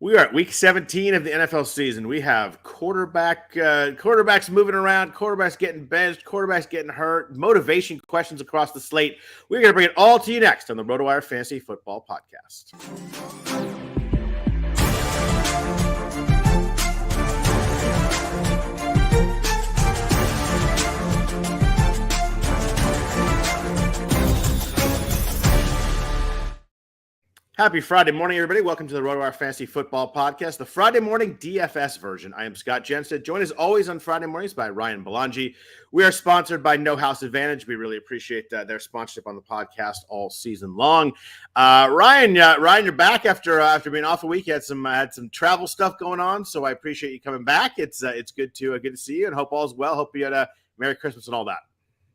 We are at week 17 of the NFL season. We have quarterbacks moving around, quarterbacks getting benched, quarterbacks getting hurt, motivation questions across the slate. We're going to bring it all to you next on the RotoWire Fantasy Football Podcast. Happy Friday morning, everybody. Welcome to the RotoWire Fantasy Football Podcast, the Friday morning DFS version. I am Scott Jenstad, joined as always on Friday mornings by Ryan Belongia. We are sponsored by No House Advantage. We really appreciate their sponsorship on the podcast all season long. Ryan, you're back after being off a week. You had some travel stuff going on, so I appreciate you coming back. It's good to see you, and hope all's well. Hope you had a Merry Christmas and all that.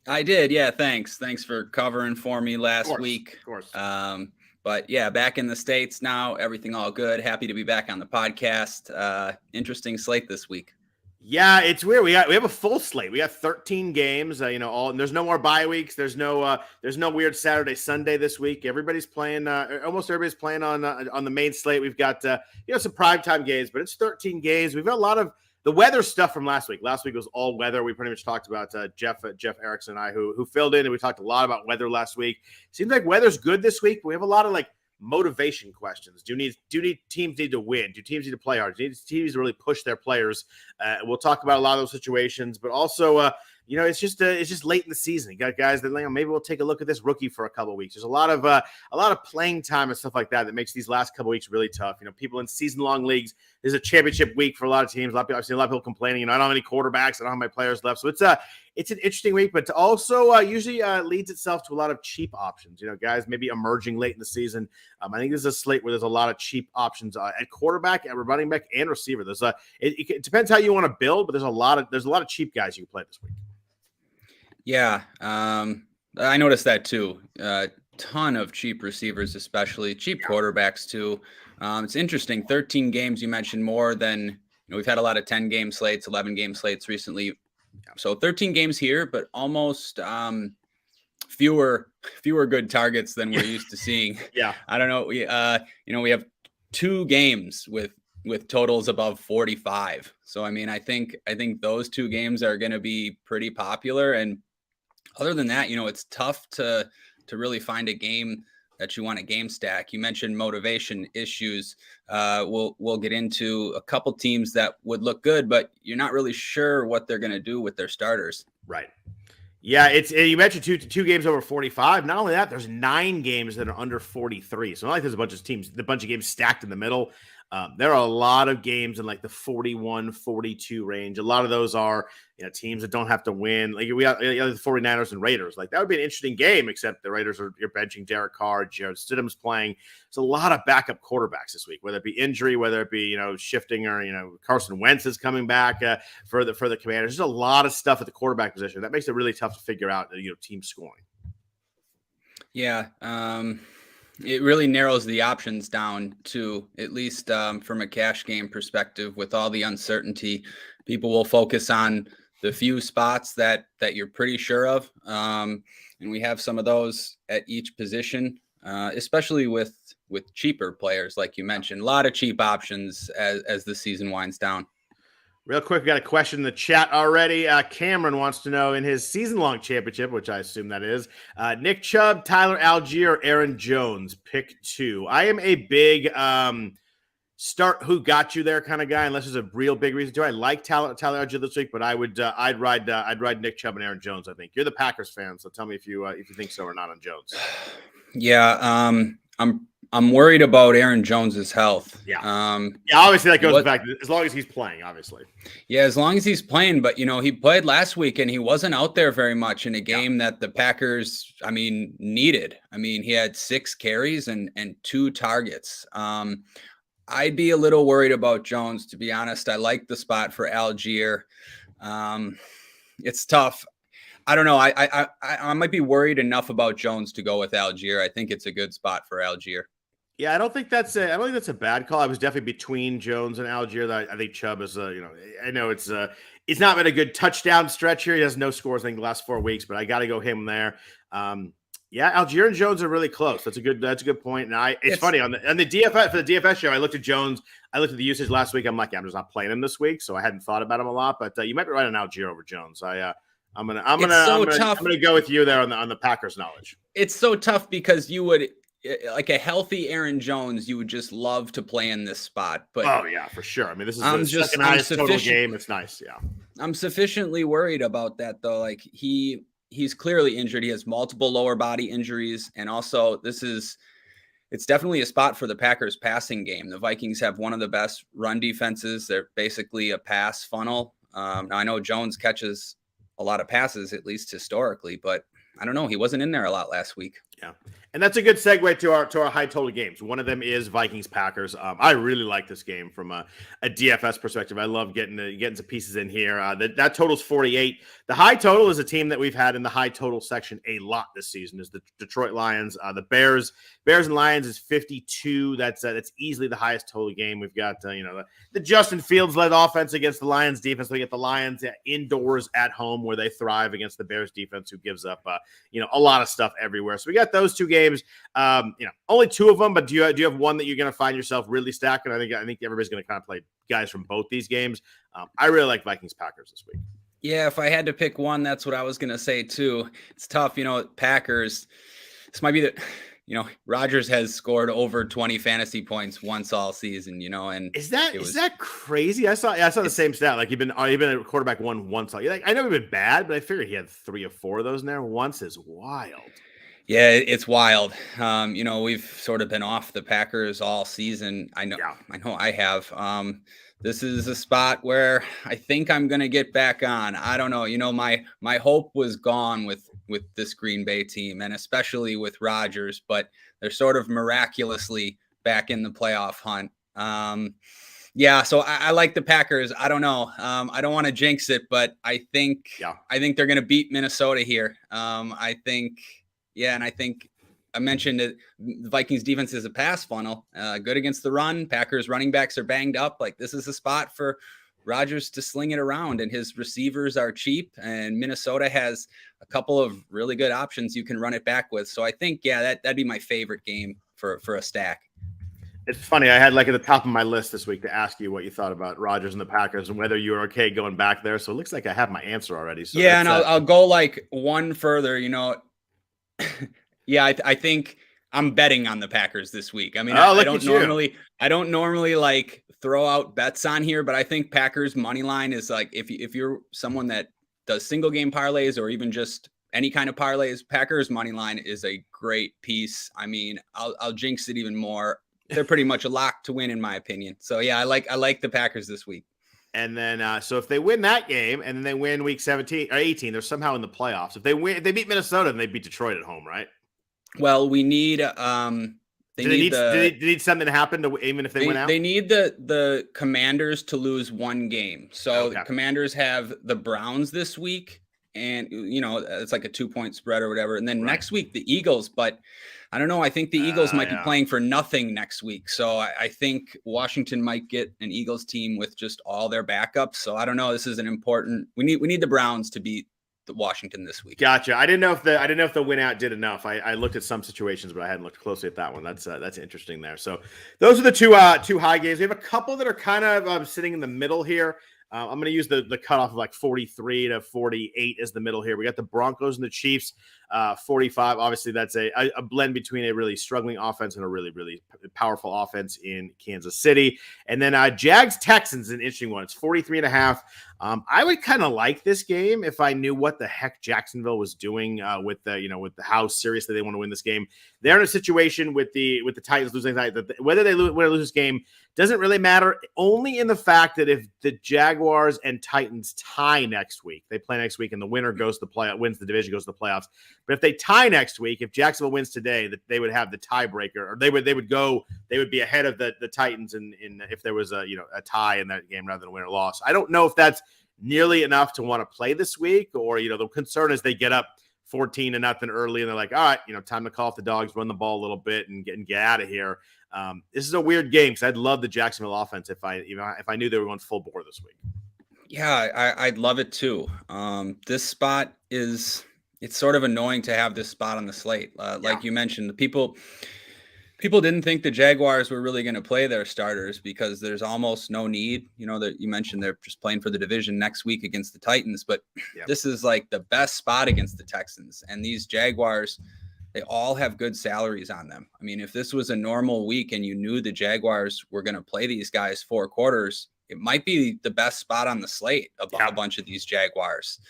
I did, yeah. Thanks for covering for me last week. Of course. But yeah, back in the States now, everything all good. Happy to be back on the podcast. Interesting slate this week. Yeah, it's weird. We have a full slate. We got 13 games. And there's no more bye weeks. There's no weird Saturday, Sunday this week. Everybody's playing. Almost everybody's playing on the main slate. We've got some primetime games, but it's 13 games. We've got a lot of the weather stuff from last week. Last week was all weather. We pretty much talked about Jeff Erickson and I, who filled in, and we talked a lot about weather last week. Seems like weather's good this week. But we have a lot of motivation questions. Do teams need to win? Do teams need to play hard? Do teams need to really push their players? We'll talk about a lot of those situations, but also it's just late in the season. You got guys that maybe we'll take a look at this rookie for a couple of weeks. There's a lot of playing time and stuff like that makes these last couple of weeks really tough. People in season long leagues, there's a championship week for a lot of teams. I've seen a lot of people complaining. I don't have any quarterbacks. I don't have my players left. So it's an interesting week, but also usually leads itself to a lot of cheap options. Guys maybe emerging late in the season. I think this is a slate where there's a lot of cheap options at quarterback, at running back, and receiver. It depends how you want to build, but there's a lot of cheap guys you can play this week. Yeah, I noticed that too. Ton of cheap receivers, especially cheap quarterbacks too. It's interesting. 13 games, you mentioned more than we've had a lot of 10-game slates, 11-game slates recently. So 13 games here, but almost fewer good targets than we're used to seeing. Yeah, I don't know. We have 2 games with totals above 45. So I think those 2 games are going to be pretty popular. And other than that, it's tough to really find a game that you want to game stack. You mentioned motivation issues. We'll get into a couple teams that would look good, but you're not really sure what they're going to do with their starters. Right. Yeah, you mentioned two games over 45. Not only that, there's 9 games that are under 43. So not like there's a bunch of games stacked in the middle. There are a lot of games in the 41, 42 range. A lot of those are teams that don't have to win. We got the 49ers and Raiders. That would be an interesting game, except the Raiders you're benching Derek Carr, Jared Stidham's playing. There's a lot of backup quarterbacks this week, whether it be injury, whether it be shifting, or Carson Wentz is coming back for the Commanders. There's a lot of stuff at the quarterback position that makes it really tough to figure out team scoring. Yeah. It really narrows the options down to, at least from a cash game perspective. With all the uncertainty, people will focus on the few spots that you're pretty sure of. And we have some of those at each position, especially with cheaper players, like you mentioned. A lot of cheap options as the season winds down. Real quick, we got a question in the chat already. Cameron wants to know, in his season-long championship, which I assume that is, Nick Chubb, Tyler Algier, or Aaron Jones, pick 2. I am a big start who got you there kind of guy, unless there's a real big reason to. I like Tyler Algier this week, but I'd ride Nick Chubb and Aaron Jones. I think you're the Packers fan, so tell me if you think so or not on Jones. Yeah, I'm worried about Aaron Jones's health. Yeah. Obviously that goes back as long as he's playing, obviously. Yeah, as long as he's playing. But he played last week and he wasn't out there very much in a game that the Packers, needed. He had 6 carries and 2 targets. I'd be a little worried about Jones, to be honest. I like the spot for Algier. It's tough. I don't know. I might be worried enough about Jones to go with Algier. I think it's a good spot for Algier. Yeah, I don't think that's a bad call. I was definitely between Jones and Algier. I think Chubb is I know it's not been a good touchdown stretch here. He has no scores, I think, the last 4 weeks, but I got to go him there. Yeah, Algier and Jones are really close. That's a good point. And it's funny on the DFS for the DFS show. I looked at Jones. I looked at the usage last week. I'm like, I'm just not playing him this week, so I hadn't thought about him a lot. But you might be right on Algier over Jones. I'm gonna go with you there on the Packers knowledge. It's so tough because you would like a healthy Aaron Jones. You would just love to play in this spot. But oh yeah, for sure. I mean, this is the second highest total game. It's nice. Yeah, I'm sufficiently worried about that though. Like he's clearly injured. He has multiple lower body injuries. And also it's definitely a spot for the Packers passing game. The Vikings have one of the best run defenses. They're basically a pass funnel. Now I know Jones catches a lot of passes, at least historically, but I don't know. He wasn't in there a lot last week. Yeah. And that's a good segue to our high total games. One of them is Vikings Packers. I really like this game from a DFS perspective. I love getting some pieces in here. That total's 48. The high total is a team that we've had in the high total section a lot this season. Is the Detroit Lions. The Bears and Lions is 52. That's easily the highest total game. We've got the Justin Fields led offense against the Lions defense. We get the Lions indoors at home where they thrive against the Bears defense, who gives up a lot of stuff everywhere. So we got those two games. Only two of them, but do you have one that you're going to find yourself really stacking? I think everybody's going to kind of play guys from both these games. I really like Vikings Packers this week. Yeah, if I had to pick one, that's what I was going to say too. It's tough, Packers. This might be Rodgers has scored over 20 fantasy points once all season, and is that crazy? I saw the same stat. Like you've been a quarterback once. Like I know he's been bad, but I figured he had 3 or 4 of those in there. Once is wild. Yeah, it's wild. We've sort of been off the Packers all season. I know I have. This is a spot where I think I'm going to get back on. I don't know. My hope was gone with this Green Bay team, and especially with Rodgers, but they're sort of miraculously back in the playoff hunt. So I like the Packers. I don't know. I don't want to jinx it, but I think they're going to beat Minnesota here. And I think I mentioned it, the Vikings defense is a pass funnel, good against the run. Packers running backs are banged up. Like this is a spot for Rodgers to sling it around, and his receivers are cheap, and Minnesota has a couple of really good options you can run it back with. So I think, that'd be my favorite game for a stack. It's funny. I had at the top of my list this week to ask you what you thought about Rodgers and the Packers and whether you were okay going back there. So it looks like I have my answer already. So yeah, and I'll go one further, I think I'm betting on the Packers this week. I mean, I don't normally throw out bets on here, but I think Packers money line is if you're someone that does single game parlays or even just any kind of parlays, Packers money line is a great piece. I mean, I'll jinx it even more. They're pretty much a lock to win in my opinion. So yeah, I like the Packers this week. And then, so if they win that game and then they win week 17 or 18, they're somehow in the playoffs. If they beat Minnesota, and they beat Detroit at home, right? Well, we need, they need something to happen to even if they win out. They need the Commanders to lose one game. So the Commanders have the Browns this week, and it's like a 2-point spread or whatever. And then next week the Eagles, but I don't know. I think the Eagles might be playing for nothing next week. So I think Washington might get an Eagles team with just all their backups. So I don't know. This is an important. We need the Browns to beat the Washington this week. Gotcha. I didn't know if the win out did enough. I looked at some situations, but I hadn't looked closely at that one. That's interesting there. So those are the two high games. We have a couple that are kind of sitting in the middle here. I'm going to use the cutoff of 43 to 48 as the middle here. We got the Broncos and the Chiefs, 45. Obviously, that's a blend between a really struggling offense and a really, really powerful offense in Kansas City. And then Jags Texans, an interesting one. It's 43.5. I would kind of like this game if I knew what the heck Jacksonville was doing with how seriously they want to win this game. They're in a situation with the Titans losing that whether they win or lose this game doesn't really matter, only in the fact that if the Jaguars and Titans tie next week, they play next week, and the winner goes to the playoff, wins the division, goes to the playoffs. But if they tie next week, if Jacksonville wins today, that they would have the tiebreaker, or they would be ahead of the Titans in if there was a tie in that game rather than a win or loss. I don't know if that's nearly enough to want to play this week, or the concern is they get up 14-0 early, and they're like, all right, time to call off the dogs, run the ball a little bit, and get out of here. This is a weird game because I'd love the Jacksonville offense if I knew they were going full bore this week. Yeah, I'd love it too. This spot is it's sort of annoying to have this spot on the slate. Like you mentioned, the people didn't think the Jaguars were really going to play their starters because there's almost no need. You know, that you mentioned they're just playing for the division next week against the Titans, but this is like the best spot against the Texans. And these Jaguars, they all have good salaries on them. I mean, if this was a normal week and you knew the Jaguars were going to play these guys 4 quarters, it might be the best spot on the slate of a bunch of these Jaguars.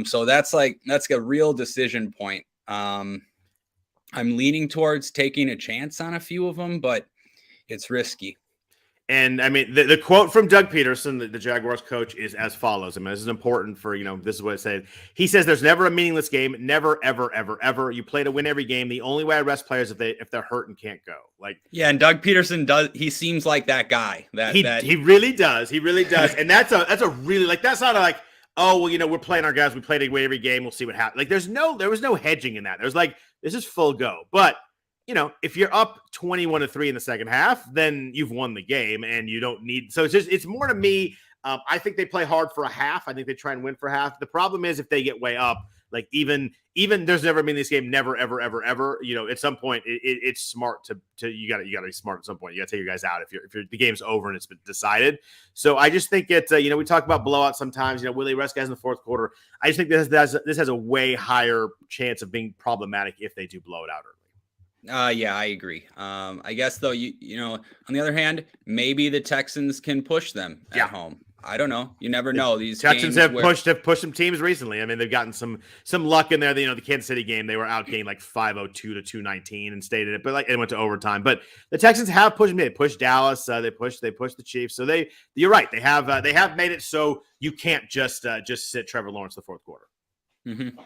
So that's a real decision point. I'm leaning towards taking a chance on a few of them, but it's risky. And I mean, the quote from Doug Peterson, the Jaguars coach, is as follows. I mean, this is important for, this is what it said. He says, there's never a meaningless game. Never, ever, ever, ever. You play to win every game. The only way I rest players if they're hurt and can't go. And Doug Peterson he seems like that guy. He really does. He really does. And that's a really, that's not like, oh, well, we're playing our guys. We play to win every game. We'll see what happens. There was no hedging in that. There's this is full go. But if you're up 21-3 in the second half, then you've won the game and you don't need. So it's more to me. I think they play hard for a half. I think they try and win for half. The problem is if they get way up, like even there's never been this game, never, ever, ever, ever, at some point it's smart to you got to be smart at some point. You got to take your guys out if the game's over and it's been decided. So I just think it's, we talk about blowout sometimes, will they rest guys in the fourth quarter? I just think this has a way higher chance of being problematic if they do blow it out early. Yeah, I agree. I guess though, on the other hand, maybe the Texans can push them at home. I don't know. You never know. These Texans have pushed some teams recently. I mean, they've gotten some luck in there. The Kansas City game, they were outgained like 502 to 219 and stayed in it, but it went to overtime. But the Texans have pushed me. They pushed Dallas. They pushed the Chiefs. So you're right. They have made it so you can't just sit Trevor Lawrence the fourth quarter. Mm-hmm.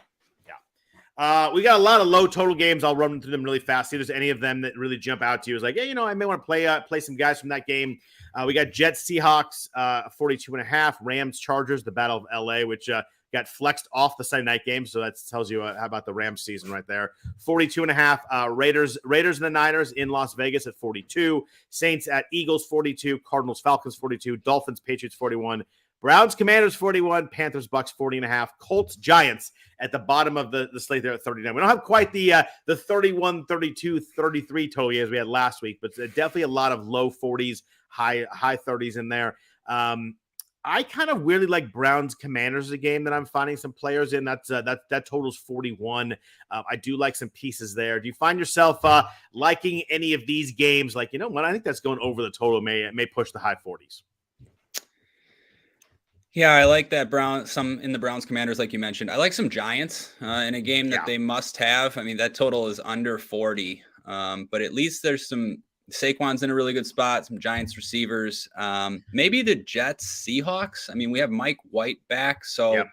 We got a lot of low total games. I'll run through them really fast. See if there's any of them that really jump out to you. It's like, I may want to play some guys from that game. We got Jets, Seahawks, 42.5, Rams, Chargers, the Battle of LA, which got flexed off the Sunday night game. So that tells you how about the Rams season right there. 42.5, Raiders and the Niners in Las Vegas at 42, Saints at Eagles 42, Cardinals, Falcons 42, Dolphins, Patriots 41, Browns, Commanders 41, Panthers, Bucks 40.5, Colts, Giants at the bottom of the slate there at 39. We don't have quite the 31, 32, 33 total as we had last week, but definitely a lot of low 40s, high 30s in there. I kind of weirdly like Browns Commanders as a game that I'm finding some players in. That totals 41. I do like some pieces there. Do you find yourself liking any of these games? Like, what? I think that's going over the total may push the high 40s. Yeah, I like that some in the Browns Commanders, like you mentioned. I like some Giants in a game that they must have. I mean, that total is under 40, but at least there's some Saquon's in a really good spot, some Giants receivers. Maybe the Jets Seahawks. I mean, we have Mike White back, so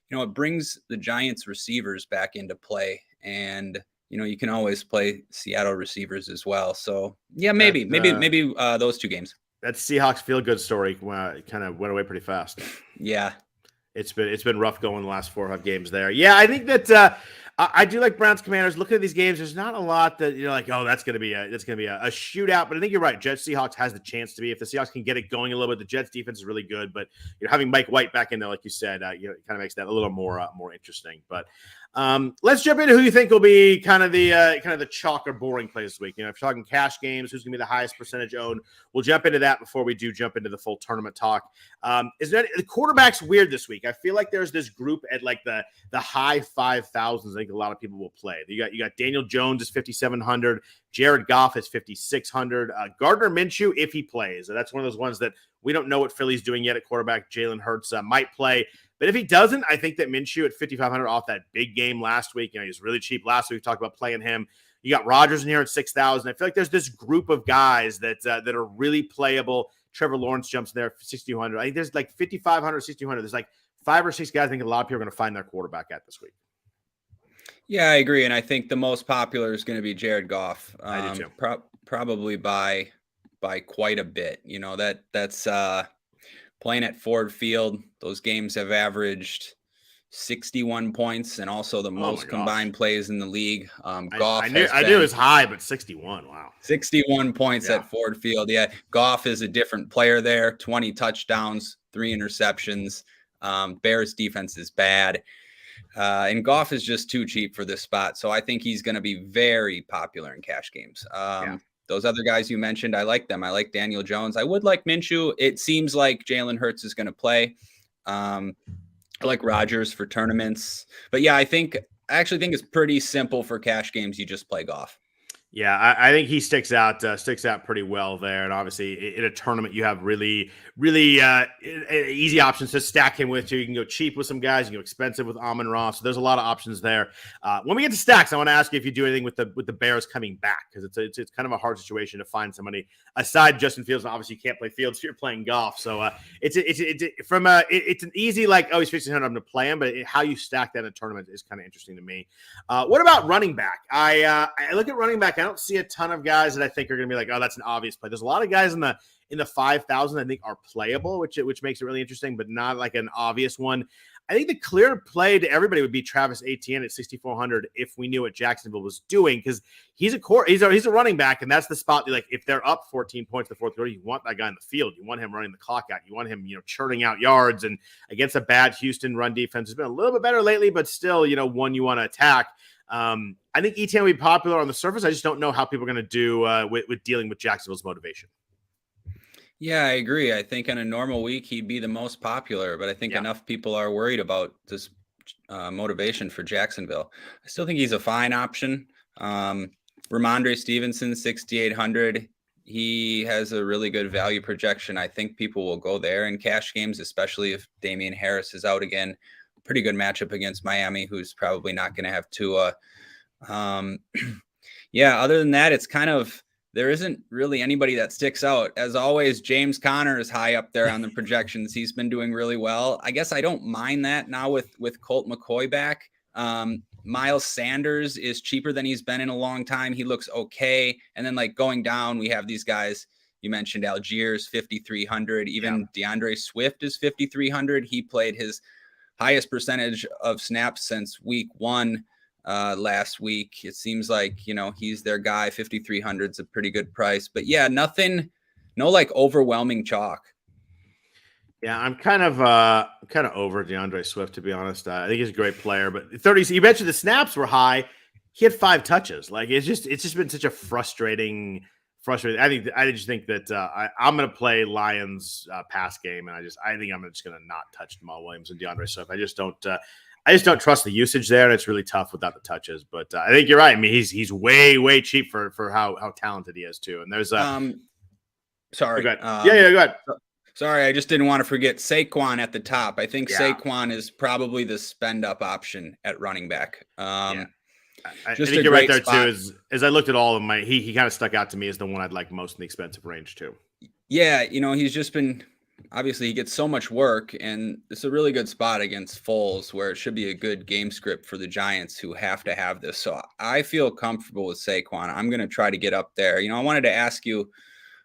it brings the Giants receivers back into play, and you can always play Seattle receivers as well. So yeah, maybe those two games. That Seahawks feel-good story kind of went away pretty fast. Yeah. It's been rough going the last 4 or 5 games there. Yeah, I think that I do like Browns Commanders. Looking at these games, there's not a lot that like, oh, that's gonna be a shootout. But I think you're right. Jets Seahawks has the chance to be. If the Seahawks can get it going a little bit, the Jets defense is really good. But having Mike White back in there, like you said, it kind of makes that a little more interesting. But let's jump into who you think will be kind of the chalk or boring play this week. If you're talking cash games, who's gonna be the highest percentage owned? We'll jump into that before we do jump into the full tournament talk. The quarterback's weird this week. I feel like there's this group at like the high 5,000s. I think a lot of people will play. You got Daniel Jones is 5,700. Jared Goff is 5,600. Gardner Minshew, if he plays, that's one of those ones that we don't know what Philly's doing yet at quarterback. Jalen Hurts might play. But if he doesn't, I think that Minshew at 5,500 off that big game last week, he was really cheap last week. We talked about playing him. You got Rodgers in here at 6,000. I feel like there's this group of guys that are really playable. Trevor Lawrence jumps there for 6,200. I think there's like 5,500, 6,200. There's like 5 or 6 guys I think a lot of people are going to find their quarterback at this week. Yeah, I agree. And I think the most popular is going to be Jared Goff. I do too. Probably by quite a bit. That's playing at Ford Field. Those games have averaged 61 points and also the most combined plays in the league. Goff I knew it was high, but 61. Wow. 61 points at Ford Field. Yeah. Goff is a different player there. 20 touchdowns, 3 interceptions. Bears defense is bad. And Goff is just too cheap for this spot. So I think he's going to be very popular in cash games. Those other guys you mentioned, I like them. I like Daniel Jones. I would like Minshew. It seems like Jalen Hurts is going to play. I like Rodgers for tournaments. But yeah, I actually think it's pretty simple for cash games. You just play Goff. Yeah, I think he sticks out pretty well there. And obviously, in a tournament, you have really easy options to stack him with. Too. You can go cheap with some guys, you can go expensive with Amon-Ra. So there's a lot of options there. When we get to stacks, I want to ask you if you do anything with the Bears coming back, because it's kind of a hard situation to find somebody aside Justin Fields. And obviously, you can't play Fields if you're playing Goff. So it's an easy he's fixing him to play him, but how you stack that in a tournament is kind of interesting to me. What about running back? I look at running back. I don't see a ton of guys that I think are going to be like, oh, that's an obvious play. There's a lot of guys in the 5,000 I think are playable, which makes it really interesting, but not like an obvious one. I think the clear play to everybody would be Travis Etienne at 6,400 if we knew what Jacksonville was doing, because he's a running back, and that's the spot. Like if they're up 14 points in the fourth quarter, you want that guy in the field. You want him running the clock out. You want him, churning out yards. And against a bad Houston run defense, has been a little bit better lately, but still, one you want to attack. I think Etienne will be popular on the surface. I just don't know how people are going to do with dealing with Jacksonville's motivation. Yeah, I agree. I think in a normal week, he'd be the most popular, but I think enough people are worried about this motivation for Jacksonville. I still think he's a fine option. Ramondre Stevenson, 6,800. He has a really good value projection. I think people will go there in cash games, especially if Damian Harris is out again. Pretty good matchup against Miami, who's probably not going to have Tua. Other than that, it's kind of, there isn't really anybody that sticks out. As always, James Conner is high up there on the projections. He's been doing really well. I guess I don't mind that now with Colt McCoy back. Miles Sanders is cheaper than he's been in a long time. He looks okay. And then going down, we have these guys. You mentioned Algiers, 5,300. Even DeAndre Swift is 5,300. He played his highest percentage of snaps since week 1 last week. It seems like, he's their guy. 5,300 is a pretty good price. But yeah, no overwhelming chalk. Yeah, I'm kind of over DeAndre Swift, to be honest. I think he's a great player, but 30. You mentioned the snaps were high. He had 5 touches. It's just been such a frustrating. I just think that I'm going to play Lions pass game, and I think I'm just going to not touch Jamal Williams and DeAndre Swift. I just don't trust the usage there, and it's really tough without the touches. But I think you're right. I mean, he's way cheap for how talented he is too. And there's sorry, go ahead. Go ahead. Sorry, I just didn't want to forget Saquon at the top. I think Saquon is probably the spend up option at running back. I think you're right there spot. Too. As I looked at all of them, he kind of stuck out to me as the one I'd like most in the expensive range too. Yeah, he's just been, obviously he gets so much work, and it's a really good spot against Foles, where it should be a good game script for the Giants, who have to have this. So I feel comfortable with Saquon. I'm going to try to get up there. I wanted to ask you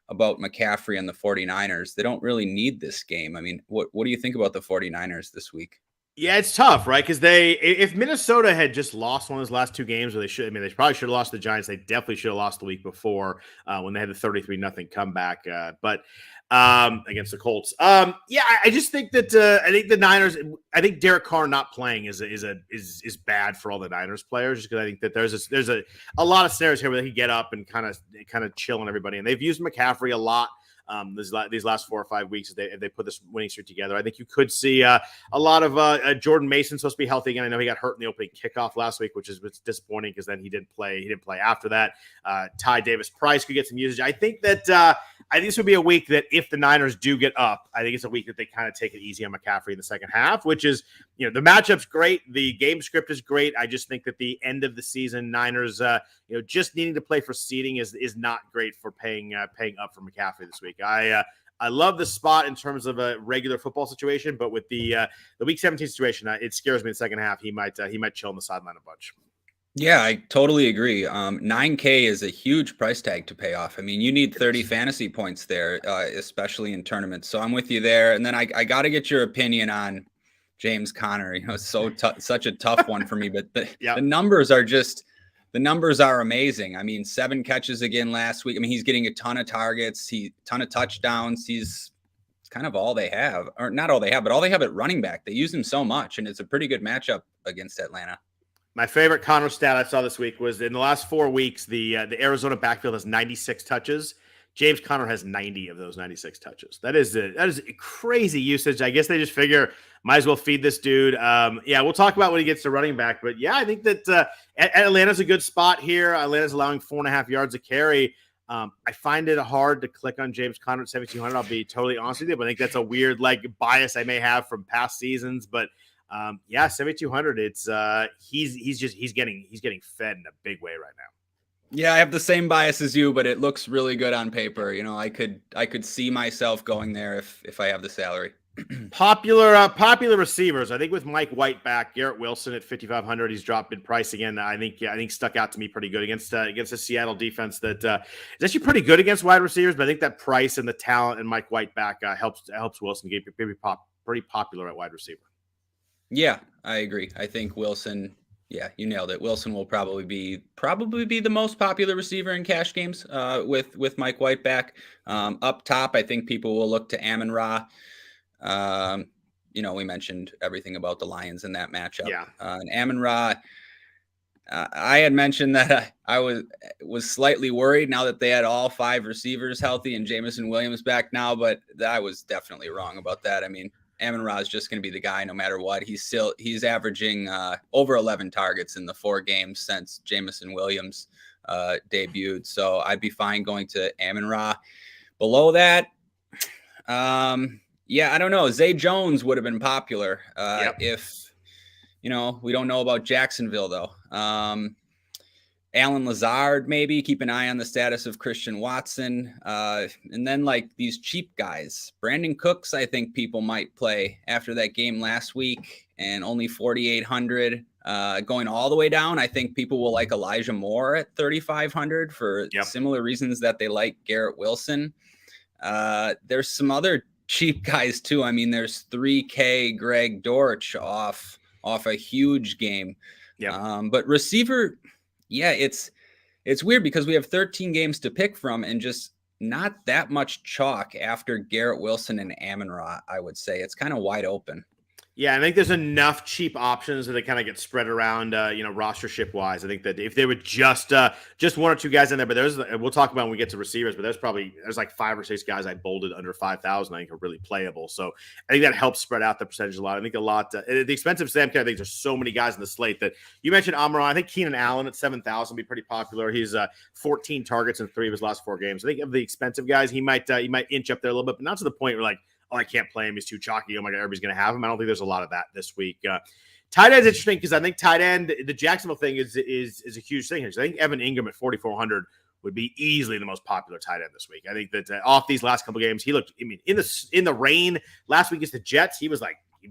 about McCaffrey and the 49ers. They don't really need this game. I mean, what do you think about the 49ers this week? Yeah, it's tough, right? Because if Minnesota had just lost one of those last 2 games, they probably should have lost the Giants. They definitely should have lost the week before when they had the 33-0 comeback. But against the Colts, I just think that I think the Niners. I think Derek Carr not playing is bad for all the Niners players, just because I think that there's a lot of scenarios here where they can get up and kind of chill on everybody, and they've used McCaffrey a lot. These last 4 or 5 weeks, if they put this winning streak together, I think you could see a lot of Jordan Mason supposed to be healthy again. I know he got hurt in the opening kickoff last week, which is disappointing because then he didn't play. He didn't play after that. Ty Davis Price could get some usage. I think this would be a week that if the Niners do get up, I think it's a week that they kind of take it easy on McCaffrey in the second half, which is, the matchup's great. The game script is great. I just think that the end of the season, Niners, just needing to play for seeding is not great for paying up for McCaffrey this week. I love the spot in terms of a regular football situation, but with the week 17 situation, it scares me in the second half. He might chill on the sideline a bunch. Yeah, I totally agree. $9K is a huge price tag to pay off. I mean, you need 30 fantasy points there, especially in tournaments. So I'm with you there. And then I got to get your opinion on James Conner. Such a tough one for me, but the numbers are amazing. I mean, 7 catches again last week. I mean, he's getting a ton of targets, ton of touchdowns. He's kind of all they have, or not all they have, but all they have at running back. They use him so much, and it's a pretty good matchup against Atlanta. My favorite Connor stat I saw this week was in the last 4 weeks, the Arizona backfield has 96 touches. James Conner has 90 of those 96 touches. That is a crazy usage. I guess they just figure might as well feed this dude. We'll talk about when he gets to running back. But yeah, I think that Atlanta's a good spot here. Atlanta's allowing 4.5 yards a carry. I find it hard to click on James Conner at 7,200. I'll be totally honest with you, but I think that's a weird bias I may have from past seasons. But 7,200. It's he's getting fed in a big way right now. Yeah, I have the same bias as you, but it looks really good on paper. I could see myself going there if I have the salary. Popular receivers. I think with Mike White back, Garrett Wilson at 5,500, he's dropped in price again. I think stuck out to me pretty good against a Seattle defense that is actually pretty good against wide receivers. But I think that price and the talent and Mike White back helps Wilson get pretty popular at wide receiver. Yeah, I agree. I think Wilson. Yeah, you nailed it. Wilson will probably be the most popular receiver in cash games with Mike White back. Up top, I think people will look to Amon-Ra. We mentioned everything about the Lions in that matchup. Yeah. And Amon-Ra, I had mentioned that I was slightly worried now that they had all 5 receivers healthy and Jameson Williams back now, but I was definitely wrong about that. I mean, Amon-Ra is just going to be the guy no matter what. He's averaging over 11 targets in the 4 games since Jameson Williams debuted. So I'd be fine going to Amon-Ra. Below that, I don't know. Zay Jones would have been popular if, we don't know about Jacksonville though. Alan Lazard, maybe keep an eye on the status of Christian Watson. And then these cheap guys, Brandon Cooks, I think people might play after that game last week and only 4,800 going all the way down. I think people will like Elijah Moore at 3,500 for similar reasons that they like Garrett Wilson. There's some other cheap guys too. I mean, there's 3K Greg Dortch off a huge game. But receiver, it's weird because we have 13 games to pick from and just not that much chalk after Garrett Wilson and Amon-Ra, I would say. It's kind of wide open. Yeah, I think there's enough cheap options that they kind of get spread around, rostership wise. I think that if they would just 1 or 2 guys in there, but we'll talk about when we get to receivers, but there's like 5 or 6 guys I bolded under 5,000. I think are really playable. So I think that helps spread out the percentage a lot. I think a lot, the expensive Samcat, I think there's so many guys in the slate that you mentioned Amon-Ra. I think Keenan Allen at 7,000 be pretty popular. He's 14 targets in 3 of his last 4 games. I think of the expensive guys, he might inch up there a little bit, but not to the point where I can't play him. He's too chalky. Oh my God, everybody's going to have him. I don't think there's a lot of that this week. Tight end's interesting because I think tight end, the Jacksonville thing is a huge thing here. So I think Evan Ingram at 4,400 would be easily the most popular tight end this week. I think that off these last couple games, he looked, in the rain last week against the Jets, he was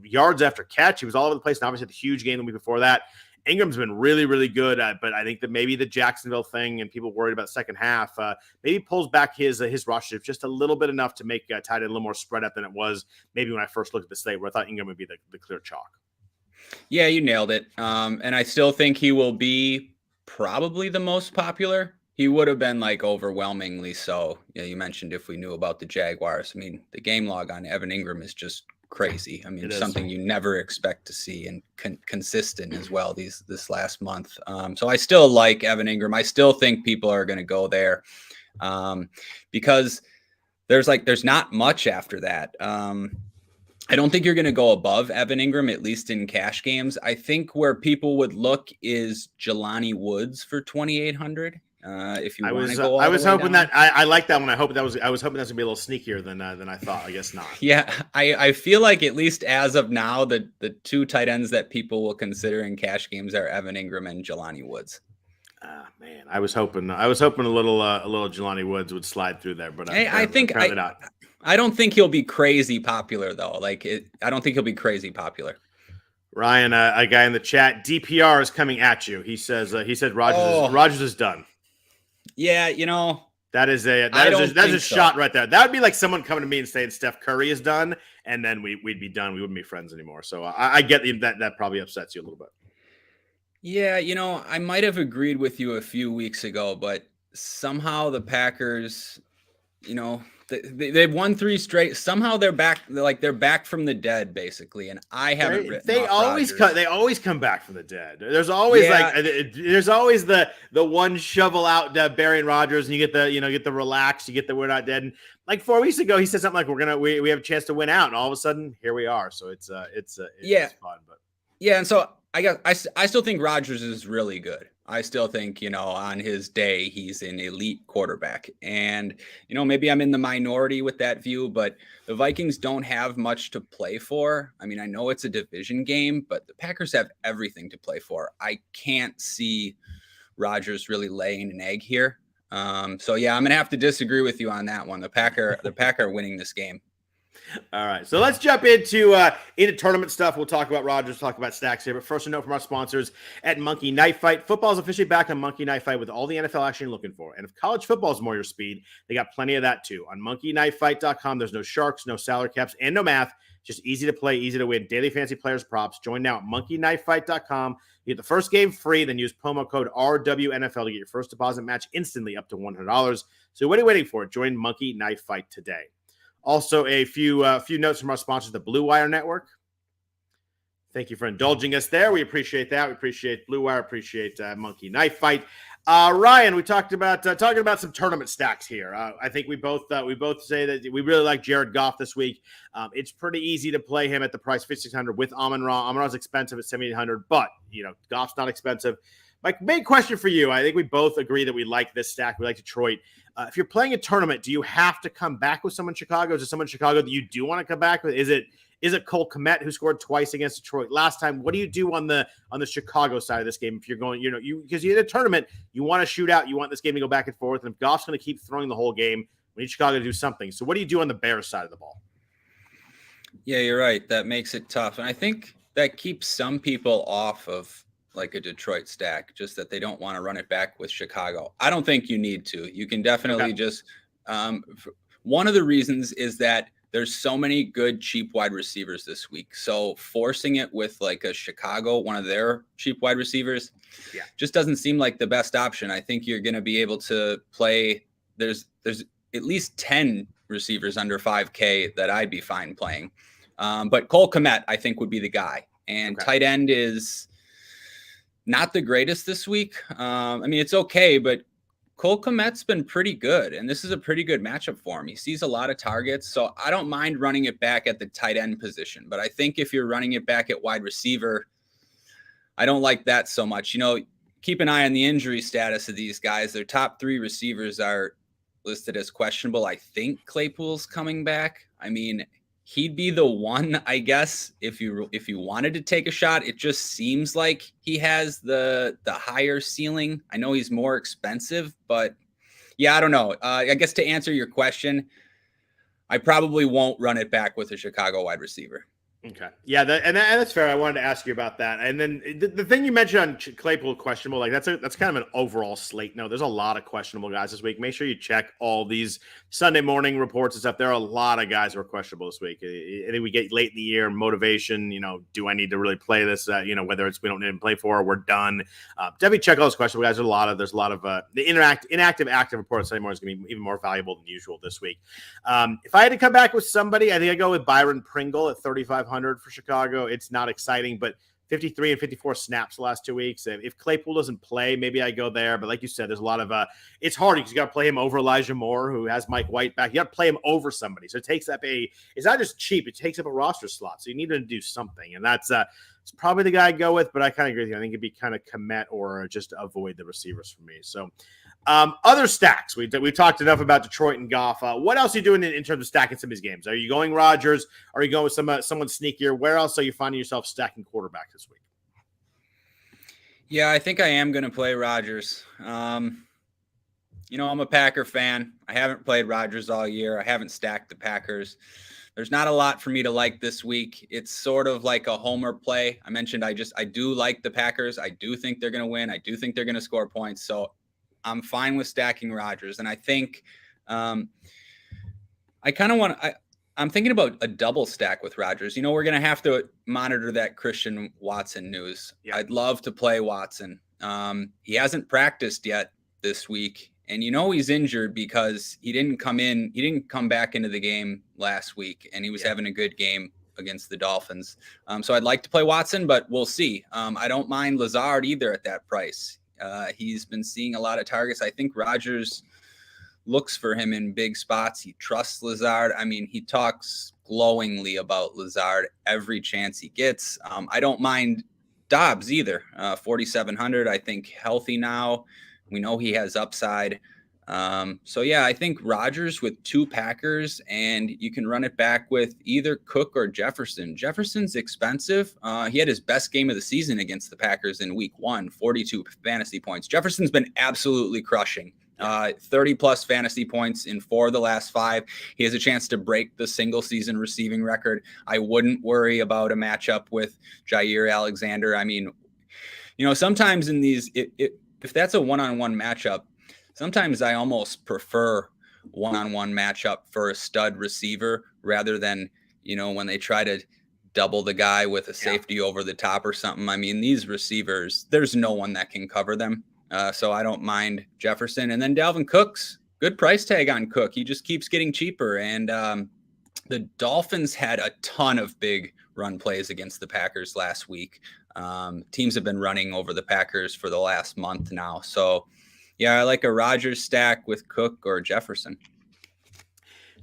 yards after catch. He was all over the place. And obviously the huge game the week before that. Ingram's been really, really good, but I think that maybe the Jacksonville thing and people worried about the second half maybe pulls back his roster just a little bit enough to make tight end a little more spread out than it was maybe when I first looked at the slate where I thought Ingram would be the clear chalk. Yeah, you nailed it. And I still think he will be probably the most popular. He would have been overwhelmingly so. You mentioned if we knew about the Jaguars. I mean, the game log on Evan Ingram is just crazy. I mean, it's something you never expect to see and consistent as well this last month. So I still like Evan Ingram. I still think people are going to go there because there's not much after that. I don't think you're going to go above Evan Ingram, at least in cash games. I think where people would look is Jelani Woods for 2,800. If you want to go, I was hoping down. That I like that one. I was hoping that's gonna be a little sneakier than I thought. I guess not. Yeah, I feel like at least as of now, the 2 tight ends that people will consider in cash games are Evan Ingram and Jelani Woods. Man, I was hoping a little Jelani Woods would slide through there, but I think not. I don't think he'll be crazy popular though. I don't think he'll be crazy popular. Ryan, a guy in the chat, DPR is coming at you. He said Rodgers is done. Yeah, that is a shot right there. That would be like someone coming to me and saying Steph Curry is done, and then we'd be done. We wouldn't be friends anymore. So I get that probably upsets you a little bit. Yeah, I might have agreed with you a few weeks ago, but somehow the Packers, They've won 3 straight. Somehow they're back. They're back from the dead, basically. And I haven't written. They off always Rodgers. they always come back from the dead. There's always there's always the one shovel out Barry Rodgers, and you get the relax, you get the we're not dead. And like 4 weeks ago, he said something like we have a chance to win out, and all of a sudden here we are. So it's fun. But yeah, and so I still think Rodgers is really good. I still think, on his day, he's an elite quarterback. And, maybe I'm in the minority with that view, but the Vikings don't have much to play for. I mean, I know it's a division game, but the Packers have everything to play for. I can't see Rodgers really laying an egg here. So, yeah, I'm going to have to disagree with you on that one. The Packer are winning this game. All right, so let's jump into tournament stuff. We'll talk about Rodgers, talk about stacks here. But first, a note from our sponsors at Monkey Knife Fight. Football is officially back on Monkey Knife Fight with all the NFL action you're looking for. And if college football is more your speed, they got plenty of that too. On monkeyknifefight.com, there's no sharks, no salary caps, and no math. Just easy to play, easy to win. Daily fantasy players props. Join now at monkeyknifefight.com. You get the first game free, then use promo code RWNFL to get your first deposit match instantly up to $100. So what are you waiting for? Join Monkey Knife Fight today. Also, a few notes from our sponsors, the Blue Wire Network. Thank you for indulging us there. We appreciate that. We appreciate Blue Wire. Appreciate Monkey Knife Fight. Ryan, we talked about talking about some tournament stacks here. I think we both say that we really like Jared Goff this week. It's pretty easy to play him at the price $5,600 with Amon-Ra. Amon-Ra's expensive at $7,800, but Goff's not expensive. My big question for you, I think we both agree that we like this stack. We like Detroit. If you're playing a tournament, do you have to come back with someone in Chicago? Is there someone in Chicago that you do want to come back with? Is it Cole Kmet, who scored twice against Detroit last time? What do you do on the Chicago side of this game if you're going, because you're in a tournament, you want to shoot out, you want this game to go back and forth, and if Goff's going to keep throwing the whole game, we need Chicago to do something. So what do you do on the Bears side of the ball? Yeah, you're right. That makes it tough, and I think that keeps some people off of like a Detroit stack, just that they don't want to run it back with Chicago. I don't think you need to. You can definitely just one of the reasons is that there's so many good cheap wide receivers this week. So forcing it with like a Chicago, one of their cheap wide receivers, just doesn't seem like the best option. I think you're going to be able to play. There's at least 10 receivers under 5K that I'd be fine playing. But Cole Kmet, I think, would be the guy. And tight end is not the greatest this week. I mean, it's okay, but Cole Kmet's been pretty good, and this is a pretty good matchup for him. He sees a lot of targets, so I don't mind running it back at the tight end position. But I think if you're running it back at wide receiver, I don't like that so much. Keep an eye on the injury status of these guys. Their top 3 receivers are listed as questionable. I think Claypool's coming back. I mean, he'd be the one, I guess, if you wanted to take a shot. It just seems like he has the higher ceiling. I know he's more expensive, but yeah, I don't know. I guess to answer your question, I probably won't run it back with a Chicago wide receiver. Okay. Yeah, that's fair. I wanted to ask you about that. And then the thing you mentioned on Claypool questionable, like that's kind of an overall slate. No, there's a lot of questionable guys this week. Make sure you check all these Sunday morning reports and stuff. There are a lot of guys who are questionable this week. I think we get late in the year, motivation, do I need to really play this? Whether it's we don't need to play for or we're done. Definitely check all those questionable guys. There's a lot of the inactive active reports Sunday morning is going to be even more valuable than usual this week. If I had to come back with somebody, I think I'd go with Byron Pringle at 3,500 for Chicago. It's not exciting, but 53 and 54 snaps the last 2 weeks. If Claypool doesn't play, maybe I go there. But like you said, there's a lot of it's hard because you got to play him over Elijah Moore, who has Mike White back. You got to play him over somebody. So it takes up it's not just cheap, it takes up a roster slot. So you need to do something. And that's it's probably the guy I'd go with, but I kind of agree with you. I think it'd be kind of Kmet or just avoid the receivers for me. So other stacks. We talked enough about Detroit and Goff. What else are you doing in terms of stacking some of these games? Are you going Rodgers? Are you going with someone sneakier? Where else are you finding yourself stacking quarterback this week? Yeah, I think I am going to play Rodgers. I'm a Packer fan. I haven't played Rodgers all year. I haven't stacked the Packers. There's not a lot for me to like this week. It's sort of like a homer play. I mentioned I do like the Packers. I do think they're going to win. I do think they're going to score points. So I'm fine with stacking Rodgers. And I think I'm thinking about a double stack with Rodgers. We're going to have to monitor that Christian Watson news. Yeah. I'd love to play Watson. He hasn't practiced yet this week. And he's injured because he didn't come back into the game last week, and he was having a good game against the Dolphins. So I'd like to play Watson, but we'll see. I don't mind Lazard either at that price. He's been seeing a lot of targets. I think Rodgers looks for him in big spots. He trusts Lazard. I mean, he talks glowingly about Lazard every chance he gets. I don't mind Dobbs either. 4,700, I think healthy now. We know he has upside. So yeah, I think Rodgers with 2 Packers, and you can run it back with either Cook or Jefferson. Jefferson's expensive. He had his best game of the season against the Packers in week 1, 42 fantasy points. Jefferson's been absolutely crushing. 30 plus fantasy points in 4 of the last 5. He has a chance to break the single season receiving record. I wouldn't worry about a matchup with Jair Alexander. I mean, sometimes in these, if that's a one-on-one matchup, sometimes I almost prefer one-on-one matchup for a stud receiver rather than, when they try to double the guy with a safety over the top or something. I mean, these receivers, there's no one that can cover them. So I don't mind Jefferson. And then Dalvin Cook's good price tag on Cook. He just keeps getting cheaper. And the Dolphins had a ton of big run plays against the Packers last week. Teams have been running over the Packers for the last month now. So, yeah, I like a Rodgers stack with Cook or Jefferson.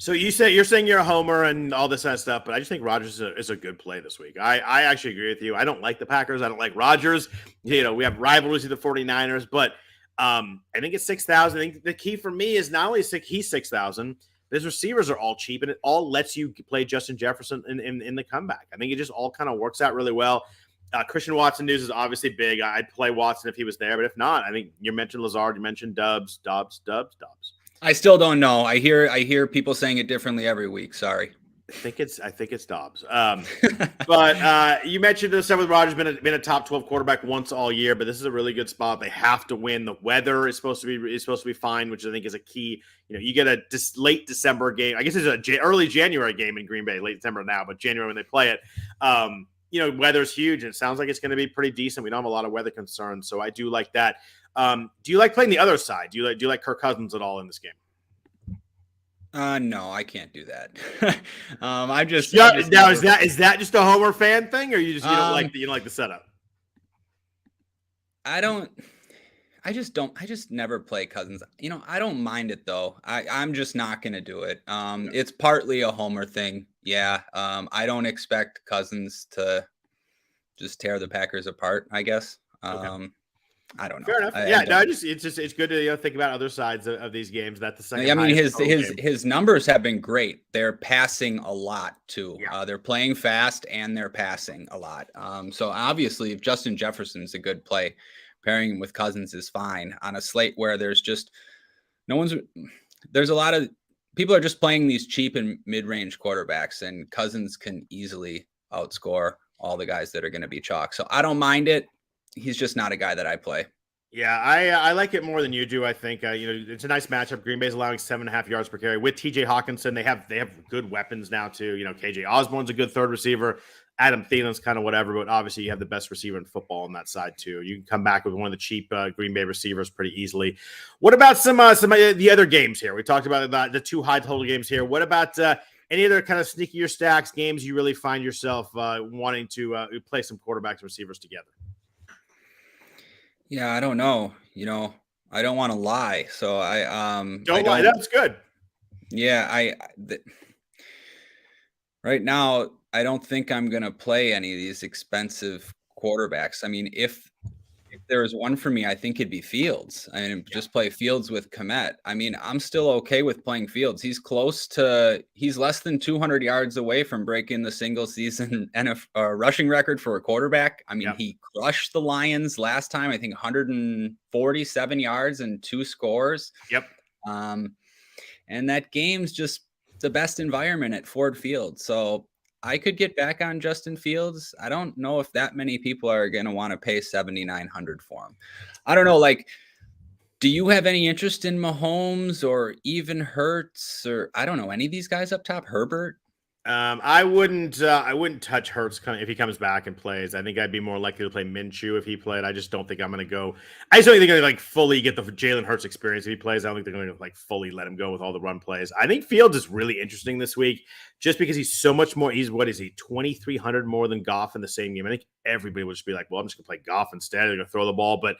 So you're saying you're a homer and all this kind of stuff, but I just think Rodgers is a good play this week. I actually agree with you. I don't like the Packers. I don't like Rodgers. We have rivalries with the 49ers, but I think it's 6,000. I think the key for me is not only he's 6,000, his receivers are all cheap, and it all lets you play Justin Jefferson in the comeback. I think it just all kind of works out really well. Christian Watson news is obviously big. I'd play Watson if he was there, but if not, I think you mentioned Lazard, you mentioned Dobbs. I still don't know. I hear people saying it differently every week. Sorry. I think it's Dobbs. But you mentioned the stuff with Rodgers been a top 12 quarterback once all year, but this is a really good spot. They have to win. The weather is supposed to be fine, which I think is a key. You get a late December game. I guess it's a early January game in Green Bay, late December now, but January when they play it. Weather's huge, and it sounds like it's going to be pretty decent. We don't have a lot of weather concerns, so I do like that. Do you like playing the other side? Do you like Kirk Cousins at all in this game? No, I can't do that. Is that just a Homer fan thing, or you don't like the setup? I just never play Cousins. I don't mind it though. I'm just not going to do it. It's partly a Homer thing. Yeah. I don't expect Cousins to just tear the Packers apart, I guess. Okay. I don't know. Fair enough. It's good to think about other sides of these games. That the second. I mean, his numbers have been great. They're passing a lot too. Yeah. They're playing fast and they're passing a lot. So obviously, if Justin Jefferson's a good play, pairing him with Cousins is fine on a slate where there's a lot of people are just playing these cheap and mid-range quarterbacks, and Cousins can easily outscore all the guys that are going to be chalk. So I don't mind it. He's just not a guy that I play. Yeah, I like it more than you do. I think it's a nice matchup. Green Bay's allowing 7.5 yards per carry with TJ Hawkinson. They have good weapons now too. KJ Osborne's a good third receiver. Adam Thielen's kind of whatever, but obviously you have the best receiver in football on that side too. You can come back with one of the cheap Green Bay receivers pretty easily. What about some of the other games here? We talked about the 2 high total games here. What about any other kind of sneakier stacks, games you really find yourself wanting to play some quarterbacks and receivers together? Yeah, I don't know. I don't want to lie, so don't lie. That's good. Yeah, right now I don't think I'm gonna play any of these expensive quarterbacks. I mean, if there was one for me, I think it'd be Fields. I mean, just play Fields with Kmet. I mean, I'm still okay with playing Fields. He's less than 200 yards away from breaking the single season rushing record for a quarterback. I mean, He crushed the Lions last time, I think 147 yards and 2 scores. Yep. And that game's just the best environment at Ford Field. So I could get back on Justin Fields. I don't know if that many people are going to want to pay $7,900 for him. I don't know. Do you have any interest in Mahomes or even Hurts or I don't know any of these guys up top? Herbert? I wouldn't touch Hurts if he comes back and plays. I think I'd be more likely to play Minshew if he played. I just don't think I'm going to go. I just don't think they're going to like fully get the Jalen Hurts experience if he plays. I don't think they're going to like fully let him go with all the run plays. I think Fields is really interesting this week just because he's so much more. He's what is he 2,300 more than Goff in the same game. I think everybody would just be like, well, I'm just going to play Goff instead. They're going to throw the ball, but.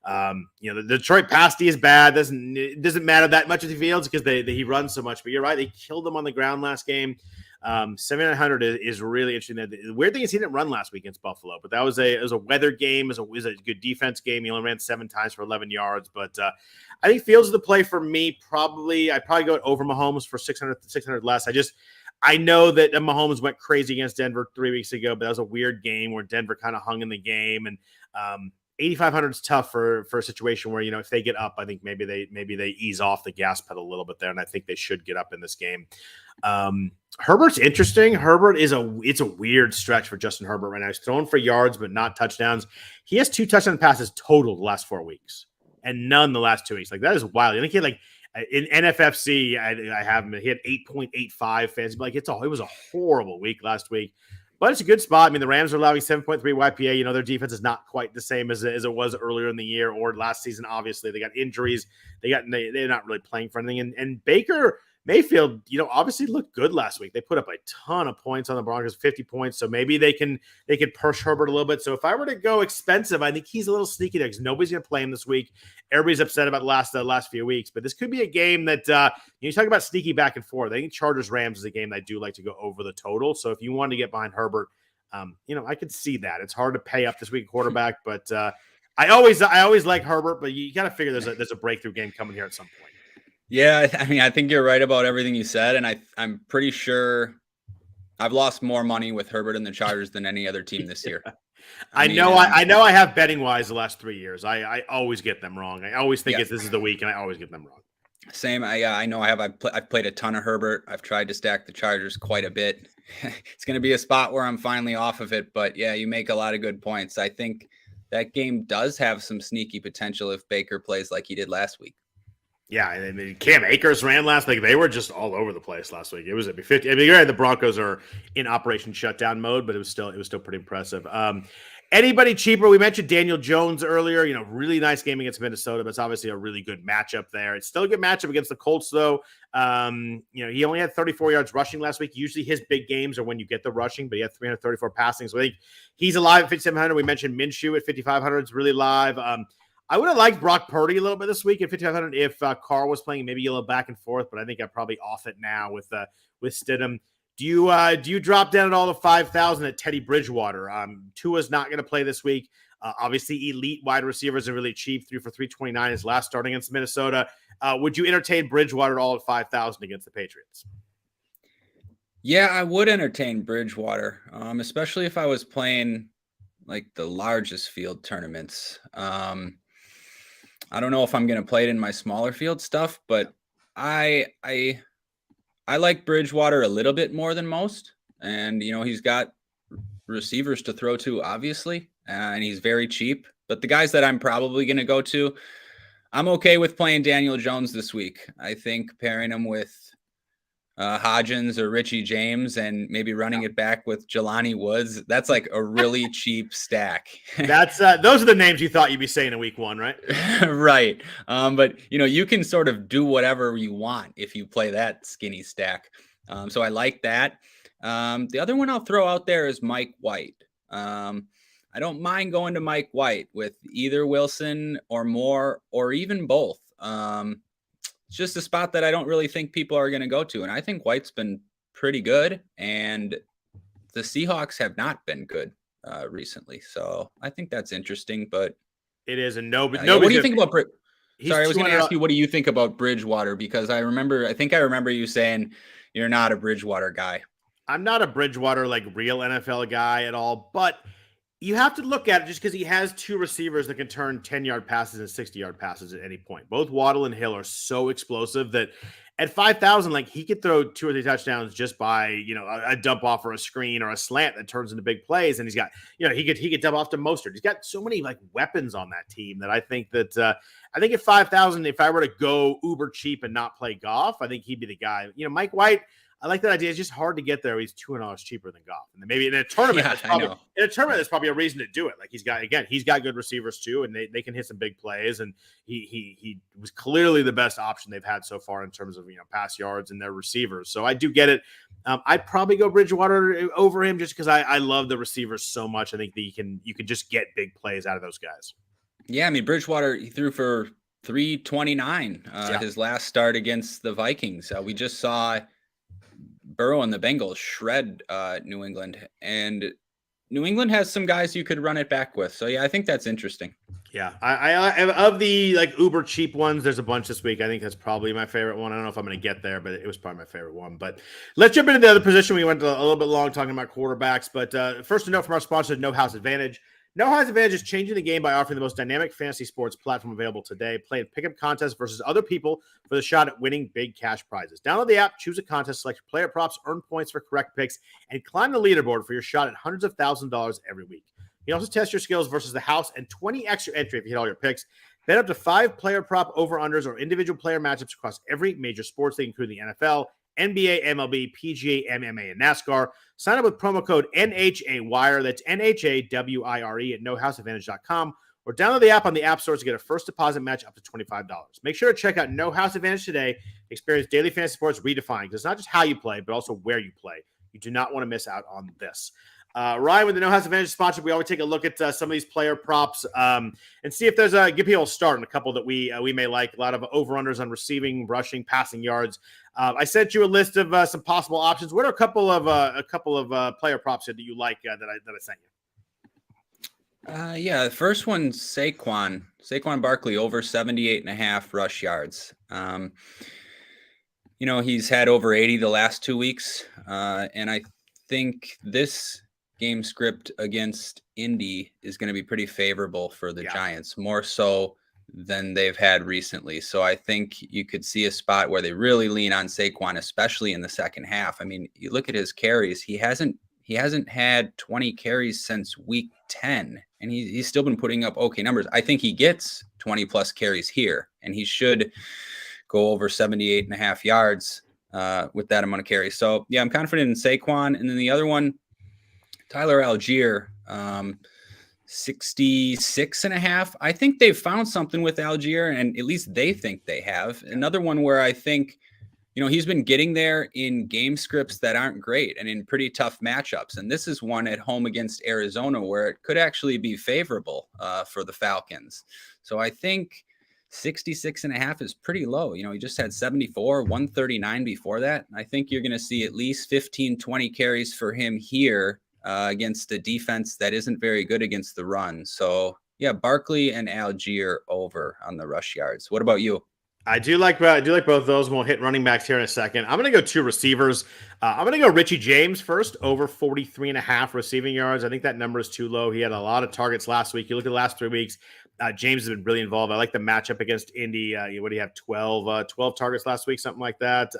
The Detroit pass D is bad. It doesn't matter that much with the Fields because he runs so much. But you're right; they killed him on the ground last game. 7,900 is really interesting. The weird thing is he didn't run last week against Buffalo, but it was a weather game. It was a good defense game. He only ran 7 times for 11 yards. But I think Fields is the play for me. I'd probably go over Mahomes for 600 less. I know that Mahomes went crazy against Denver 3 weeks ago, but that was a weird game where Denver kind of hung in the game and. 8,500 is tough for a situation where, if they get up, I think maybe they ease off the gas pedal a little bit there. And I think they should get up in this game. Herbert's interesting. It's a weird stretch for Justin Herbert right now. He's throwing for yards, but not touchdowns. He has 2 touchdown passes total the last 4 weeks and none the last 2 weeks. Like that is wild. I think he had like in NFFC, I have him. He had 8.85 fans. Like it was a horrible week last week. But it's a good spot. I mean, the Rams are allowing 7.3 YPA. Their defense is not quite the same as it was earlier in the year or last season. Obviously, they got injuries. They're not really playing for anything. And Baker Mayfield, obviously looked good last week. They put up a ton of points on the Broncos, 50 points. So maybe they could push Herbert a little bit. So if I were to go expensive, I think he's a little sneaky there because nobody's going to play him this week. Everybody's upset about the last few weeks. But this could be a game that you talk about sneaky back and forth. I think Chargers-Rams is a game that I do like to go over the total. So if you want to get behind Herbert, I could see that. It's hard to pay up this week quarterback, but I always like Herbert, but you got to figure there's a breakthrough game coming here at some point. Yeah, I mean, I think you're right about everything you said, and I'm pretty sure I've lost more money with Herbert and the Chargers than any other team this year. I know I have betting wise the last 3 years. I always get them wrong. I always think this is the week, and I always get them wrong. Same. I know I have. I've played a ton of Herbert. I've tried to stack the Chargers quite a bit. It's going to be a spot where I'm finally off of it. But yeah, you make a lot of good points. I think that game does have some sneaky potential if Baker plays like he did last week. Yeah, I mean, Cam Akers ran last week. They were just all over the place last week. It was at 50. I mean, the Broncos are in operation shutdown mode, but it was still pretty impressive. Anybody cheaper? We mentioned Daniel Jones earlier. Really nice game against Minnesota, but it's obviously a really good matchup there. It's still a good matchup against the Colts, though. He only had 34 yards rushing last week. Usually his big games are when you get the rushing, but he had 334 passing. So I think he's alive at 5,700. We mentioned Minshew at 5,500 is really live. I would have liked Brock Purdy a little bit this week at 5,500 if Carr was playing, maybe a little back and forth, but I think I'm probably off it now with Stidham. Do you drop down at all to 5,000 at Teddy Bridgewater? Tua's not going to play this week. Obviously, elite wide receivers are really cheap. 3 for 329 his last start against Minnesota. Would you entertain Bridgewater at all at 5,000 against the Patriots? Yeah, I would entertain Bridgewater, especially if I was playing like the largest field tournaments. I don't know if I'm going to play it in my smaller field stuff, but I like Bridgewater a little bit more than most. And, he's got receivers to throw to, obviously, and he's very cheap. But the guys that I'm probably going to go to, I'm okay with playing Daniel Jones this week. I think pairing him with Hodgins or Richie James and maybe running it back with Jelani Woods, that's like a really cheap stack. That's those are the names you thought you'd be saying in week 1, right? Right. But you can sort of do whatever you want if you play that skinny stack. So I like that. The other one I'll throw out there is Mike White. I don't mind going to Mike White with either Wilson or Moore or even both. It's just a spot that I don't really think people are going to go to. And I think White's been pretty good. And the Seahawks have not been good recently. So I think that's interesting. But it is. And what do you think about Sorry, I was going to ask you, what do you think about Bridgewater? Because I think I remember you saying you're not a Bridgewater guy. I'm not a Bridgewater, real NFL guy at all. But you have to look at it just because he has 2 receivers that can turn 10-yard passes and 60-yard passes at any point. Both Waddle and Hill are so explosive that at 5,000, he could throw 2 or 3 touchdowns just by, a dump off or a screen or a slant that turns into big plays. And he's got, he could dump off to Mostert. He's got so many weapons on that team that I think that I think at 5,000, if I were to go uber cheap and not play Goff, I think he'd be the guy. Mike White, I like that idea. It's just hard to get there. He's $200 cheaper than Goff, and maybe in a tournament, there's probably a reason to do it. Like he's got good receivers too, and they can hit some big plays. And he was clearly the best option they've had so far in terms of pass yards and their receivers. So I do get it. I'd probably go Bridgewater over him just because I love the receivers so much. I think that you can just get big plays out of those guys. Yeah, I mean Bridgewater, he threw for 329 his last start against the Vikings. We just saw Burrow and the Bengals shred New England, and New England has some guys you could run it back with. So yeah, I think that's interesting. Yeah, I of the uber cheap ones, there's a bunch this week. I think that's probably my favorite one. I don't know if I'm going to get there, but it was probably my favorite one. But let's jump into the other position. We went a little bit long talking about quarterbacks, but first to note from our sponsor, No House Advantage. No House Advantage is changing the game by offering the most dynamic fantasy sports platform available today. Play in pickup contests versus other people for the shot at winning big cash prizes. Download the app, choose a contest, select your player props, earn points for correct picks, and climb the leaderboard for your shot at hundreds of thousands of dollars every week. You can also test your skills versus the house and 20 extra entry if you hit all your picks. Bet up to 5 player prop over-unders or individual player matchups across every major sports league, including the NFL, NBA, MLB, PGA, MMA, and NASCAR. Sign up with promo code NHAWIRE. That's NHAWIRE at nohouseadvantage.com or download the app on the App Store to get a first deposit match up to $25. Make sure to check out No House Advantage today. Experience daily fantasy sports redefined because it's not just how you play, but also where you play. You do not want to miss out on this. Ryan, with the No House Advantage sponsor, we always take a look at some of these player props and see if there's give people a start on a couple that we may like. A lot of over-unders on receiving, rushing, passing yards. I sent you a list of some possible options. What are a couple of player props here that you like that I sent you? Yeah, the first one's Saquon Barkley over 78.5 rush yards. He's had over 80 the last 2 weeks, and I think this game script against Indy is going to be pretty favorable for the Giants, more so than they've had recently. So I think you could see a spot where they really lean on Saquon, especially in the second half. I mean, you look at his carries, he hasn't had 20 carries since week 10, and he's still been putting up okay numbers. I think he gets 20 plus carries here, and he should go over 78.5 yards with that amount of carries. So yeah, I'm confident in Saquon. And then the other one, Tyler Algier, 66.5. I think they've found something with Algier, and at least they think they have. Another one where I think, he's been getting there in game scripts that aren't great and in pretty tough matchups. And this is one at home against Arizona where it could actually be favorable for the Falcons. So I think 66.5 is pretty low. He just had 74, 139 before that. I think you're going to see at least 15, 20 carries for him here against a defense that isn't very good against the run. So yeah, Barkley and Algier over on the rush yards. What about you? I do like both of those, and we'll hit running backs here in a second. I'm going to go 2 receivers. I'm going to go Richie James first, over 43.5 receiving yards. I think that number is too low. He had a lot of targets last week. You look at the last 3 weeks, James has been really involved. I like the matchup against Indy. What do you have? 12 targets last week, something like that.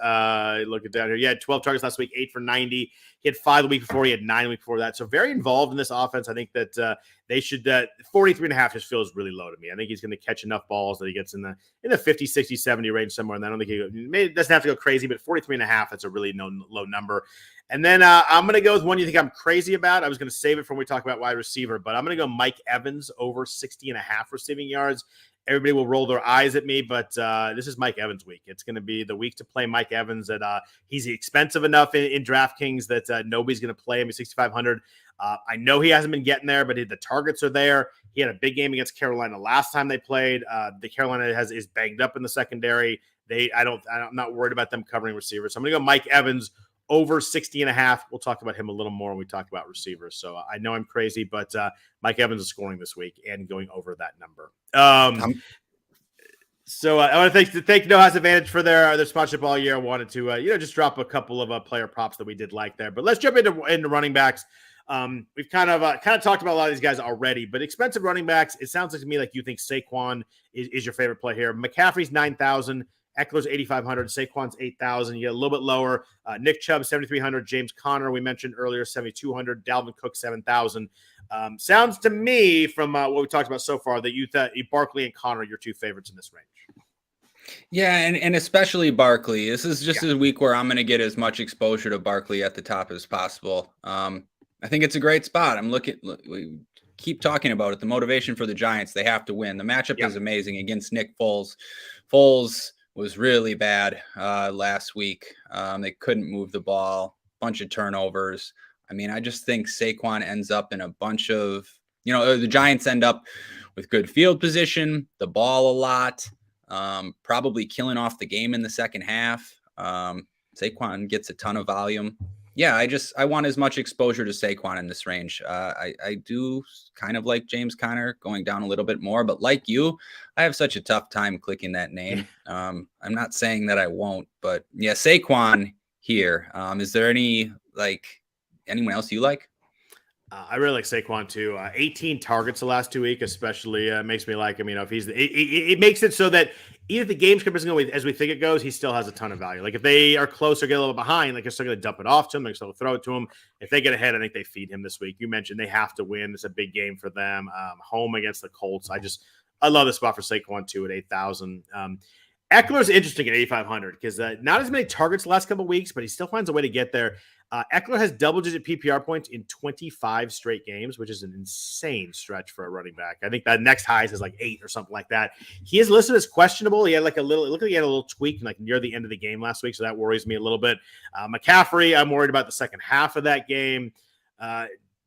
Look at down here. Yeah, 12 targets last week, 8 for 90. He had 5 the week before. He had 9 the week before that. So very involved in this offense. I think that they should 43.5 just feels really low to me. I think he's going to catch enough balls that he gets in the 50, 60, 70 range somewhere. And I don't think he doesn't have to go crazy, but 43.5, that's a really low number. And then I'm going to go with one you think I'm crazy about. I was going to save it for when we talk about wide receiver, but I'm going to go Mike Evans over 60.5 receiving yards. Everybody will roll their eyes at me, but this is Mike Evans week. It's going to be the week to play Mike Evans. That he's expensive enough in DraftKings that nobody's going to play him at 6,500. I know he hasn't been getting there, but the targets are there. He had a big game against Carolina last time they played. The Carolina is banged up in the secondary. I'm not worried about them covering receivers. So I'm going to go Mike Evans over 60.5. We'll talk about him a little more when we talk about receivers. So I know I'm crazy, but Mike Evans is scoring this week and going over that number. So I want to thank No House Advantage for their sponsorship all year. I wanted to just drop a couple of player props that we did like there. But let's jump into running backs. We've kind of talked about a lot of these guys already, but expensive running backs. It sounds like to me like you think Saquon is your favorite play here. McCaffrey's 9,000. Eckler's 8,500, Saquon's 8,000. You get a little bit lower. Nick Chubb, 7,300. James Conner, we mentioned earlier, 7,200. Dalvin Cook, 7,000. Sounds to me from what we talked about so far that you thought Barkley and Conner are your 2 favorites in this range. Yeah, and especially Barkley. This is just a week where I'm going to get as much exposure to Barkley at the top as possible. I think it's a great spot. We keep talking about it. The motivation for the Giants, they have to win. The matchup is amazing against Nick Foles. Foles was really bad last week. They couldn't move the ball, bunch of turnovers. I mean, I just think Saquon ends up in a bunch of, the Giants end up with good field position, the ball a lot. Probably killing off the game in the second half. Saquon gets a ton of volume. Yeah, I want as much exposure to Saquon in this range. I do kind of like James Conner going down a little bit more, but like you, I have such a tough time clicking that name. I'm not saying that I won't, but yeah, Saquon here. Is there anyone else you like? I really like Saquon too. 18 targets the last 2 weeks, especially makes me like him. If he's it makes it so that even if the game script isn't going as we think it goes, he still has a ton of value. Like if they are close or get a little behind, like they're still going to dump it off to him. They're still throw it to him. If they get ahead, I think they feed him this week. You mentioned they have to win. It's a big game for them. Home against the Colts. I love the spot for Saquon too at 8,000. Eckler's interesting at 8,500 because not as many targets the last couple of weeks, but he still finds a way to get there. Eckler has double-digit PPR points in 25 straight games, which is an insane stretch for a running back. I think that next highest is like 8 or something like that. He is listed as questionable. He had it looked like he had a little tweak near the end of the game last week, so that worries me a little bit. McCaffrey, I'm worried about the second half of that game.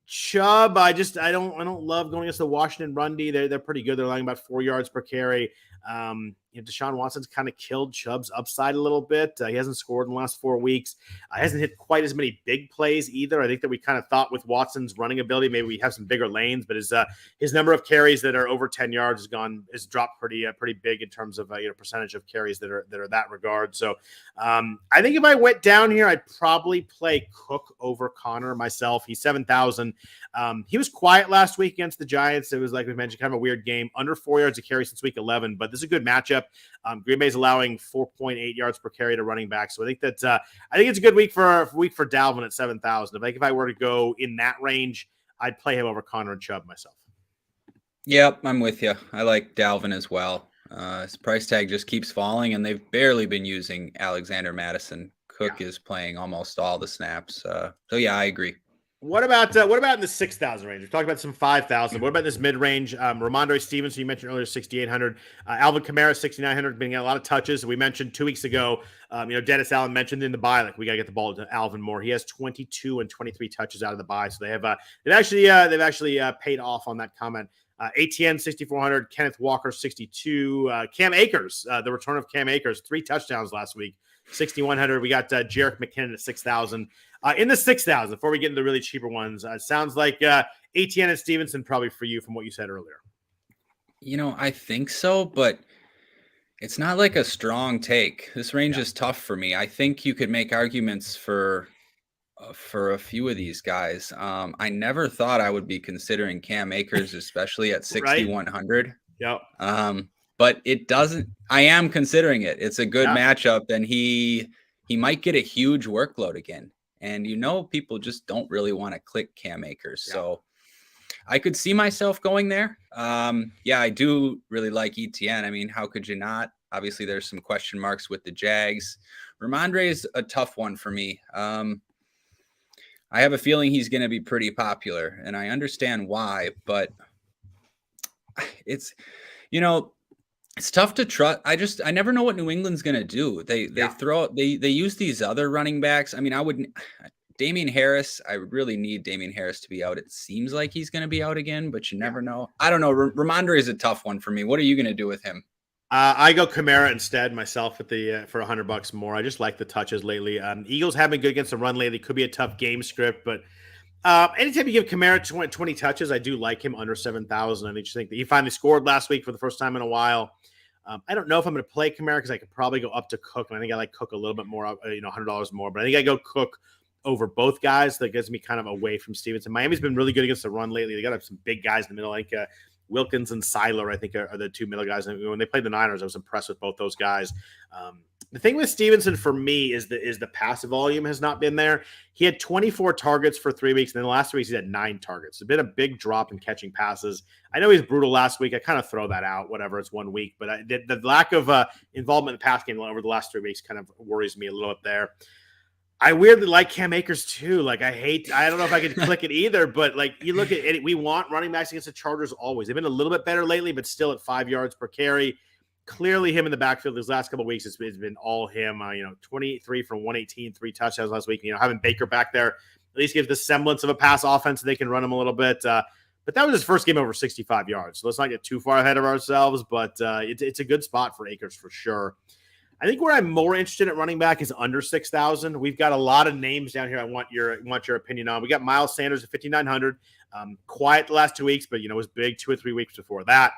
Chubb, I don't love going against the Washington run D. They're pretty good. They're allowing about 4 yards per carry. Deshaun Watson's kind of killed Chubb's upside a little bit. He hasn't scored in the last 4 weeks. Hasn't hit quite as many big plays either. I think that we kind of thought with Watson's running ability, maybe we have some bigger lanes, but his number of carries that are over 10 yards has dropped pretty big in terms of percentage of carries that are that regard. So I think if I went down here, I'd probably play Cook over Connor myself. He's 7,000. He was quiet last week against the Giants. It was, like we mentioned, kind of a weird game. Under 4 yards of carry since week 11, but this is a good matchup. Green Bay's allowing 4.8 yards per carry to running back, so I think it's a good week for Dalvin at 7,000. If I were to go in that range, I'd play him over Connor and Chubb myself. Yep, I'm with you. I like Dalvin as well. His price tag just keeps falling, and they've barely been using Alexander Madison. Cook is playing almost all the snaps. So yeah, I agree. What about in the 6,000 range? We talked about some 5,000. What about this mid range? Ramondre Stevenson, you mentioned earlier, 6,800. Alvin Kamara, 6,900, been getting a lot of touches. We mentioned 2 weeks ago. Dennis Allen mentioned in the bye, like we got to get the ball to Alvin more. He has 22 and 23 touches out of the bye, so they have they've actually paid off on that comment. ATN 6,400, Kenneth Walker 62, Cam Akers, the return of Cam Akers, 3 touchdowns last week, 6,100. We got Jerick McKinnon at 6,000. In the 6,000, before we get into the really cheaper ones, it sounds like ATN and Stevenson probably for you from what you said earlier. I think so, but it's not like a strong take. This range is tough for me. I think you could make arguments for a few of these guys. I never thought I would be considering Cam Akers, especially at 6,100. Yep. But it doesn't. I am considering it. It's a good matchup, and he might get a huge workload again. And people just don't really want to click Cam Akers. Yeah. So I could see myself going there. I do really like ETN. I mean, how could you not? Obviously, there's some question marks with the Jags. Ramondre is a tough one for me. I have a feeling he's going to be pretty popular, and I understand why, but it's tough to trust. I never know what New England's going to do. They use these other running backs. I mean, Damian Harris, I really need Damian Harris to be out. It seems like he's going to be out again, but you never know. I don't know. Ramondre is a tough one for me. What are you going to do with him? I go Kamara instead myself for $100 more. I just like the touches lately. Eagles have been good against the run lately. Could be a tough game script, but anytime you give Kamara 20 touches, I do like him under 7,000. I just think that he finally scored last week for the first time in a while. I don't know if I'm going to play Kamara because I could probably go up to Cook, and I think I like Cook a little bit more, $100 more. But I think I go Cook over both guys. That gets me kind of away from Stevenson. Miami's been really good against the run lately. They got some big guys in the middle, like Wilkins and Seiler, I think, are the 2 middle guys. And when they played the Niners, I was impressed with both those guys. The thing with Stevenson for me is the pass volume has not been there. He had 24 targets for 3 weeks, and then the last 2 weeks he had 9 targets. It's been a big drop in catching passes. I know he's brutal last week. I kind of throw that out, whatever, it's 1 week. But the lack of involvement in the pass game over the last 3 weeks kind of worries me a little bit there. I weirdly like Cam Akers too. Like I don't know if I could click it either, but like you look at it, we want running backs against the Chargers always. They've been a little bit better lately, but still at 5 yards per carry. Clearly him in the backfield these last couple of weeks, it's been all him. 23 from 118, 3 touchdowns last week. Having Baker back there at least gives the semblance of a pass offense. So they can run him a little bit. But that was his first game over 65 yards. So let's not get too far ahead of ourselves, but it's a good spot for Akers for sure. I think where I'm more interested at running back is under 6,000. We've got a lot of names down here. I want your opinion on. We got Miles Sanders at 5,900. Quiet the last 2 weeks, but was big 2 or 3 weeks before that.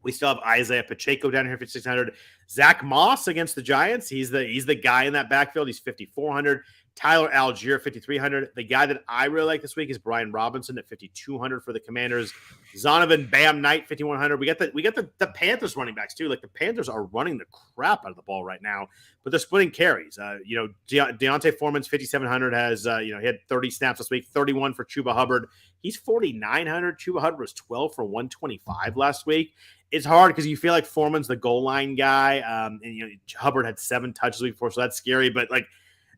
We still have Isaiah Pacheco down here for 5,600. Zach Moss against the Giants. He's the guy in that backfield. He's 5,400. Tyler Algier, 5,300. The guy that I really like this week is Brian Robinson at 5,200 for the Commanders. Zonovan Bam Knight, 5,100. We got the Panthers running backs too. Like the Panthers are running the crap out of the ball right now, but they're splitting carries. Deontay Foreman's 5,700 has he had 30 snaps this week, 31 for Chuba Hubbard. He's 4,900. Chuba Hubbard was 12 for 125 last week. It's hard because you feel like Foreman's the goal line guy, and Hubbard had 7 touches the week before, so that's scary. But like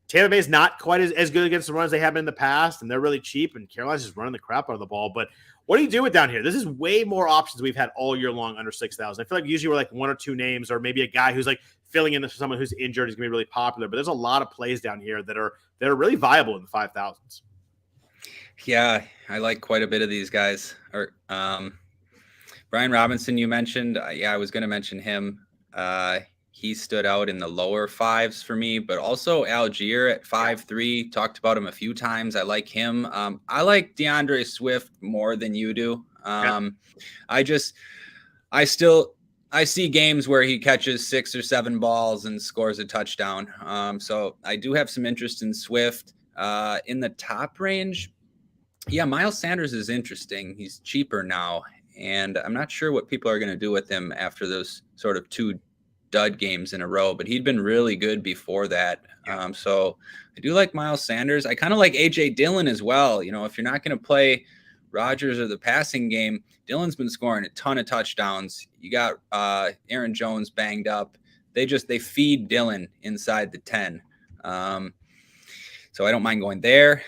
Tampa Bay is not quite as good against the run as they have been in the past, and they're really cheap, and Carolina's just running the crap out of the ball. But what do you do with down here? This is way more options we've had all year long under 6,000. I feel like usually we're like 1 or 2 names, or maybe a guy who's like filling in for someone who's injured is going to be really popular. But there's a lot of plays down here that are really viable in the 5,000s. Yeah, I like quite a bit of these guys. Brian Robinson, you mentioned. I was going to mention him. He stood out in the lower 5s for me, but also Algier at 5'3". Talked about him a few times. I like him. I like DeAndre Swift more than you do. I see games where he catches 6 or 7 balls and scores a touchdown. So I do have some interest in Swift. In the top range, yeah, Miles Sanders is interesting. He's cheaper now, and I'm not sure what people are going to do with him after those sort of 2 dud games in a row, but he'd been really good before that. So I do like Miles Sanders. I kind of like AJ Dillon as well. If you're not going to play Rodgers or the passing game, Dillon's been scoring a ton of touchdowns. You got Aaron Jones banged up. They feed Dillon inside the 10. So I don't mind going there.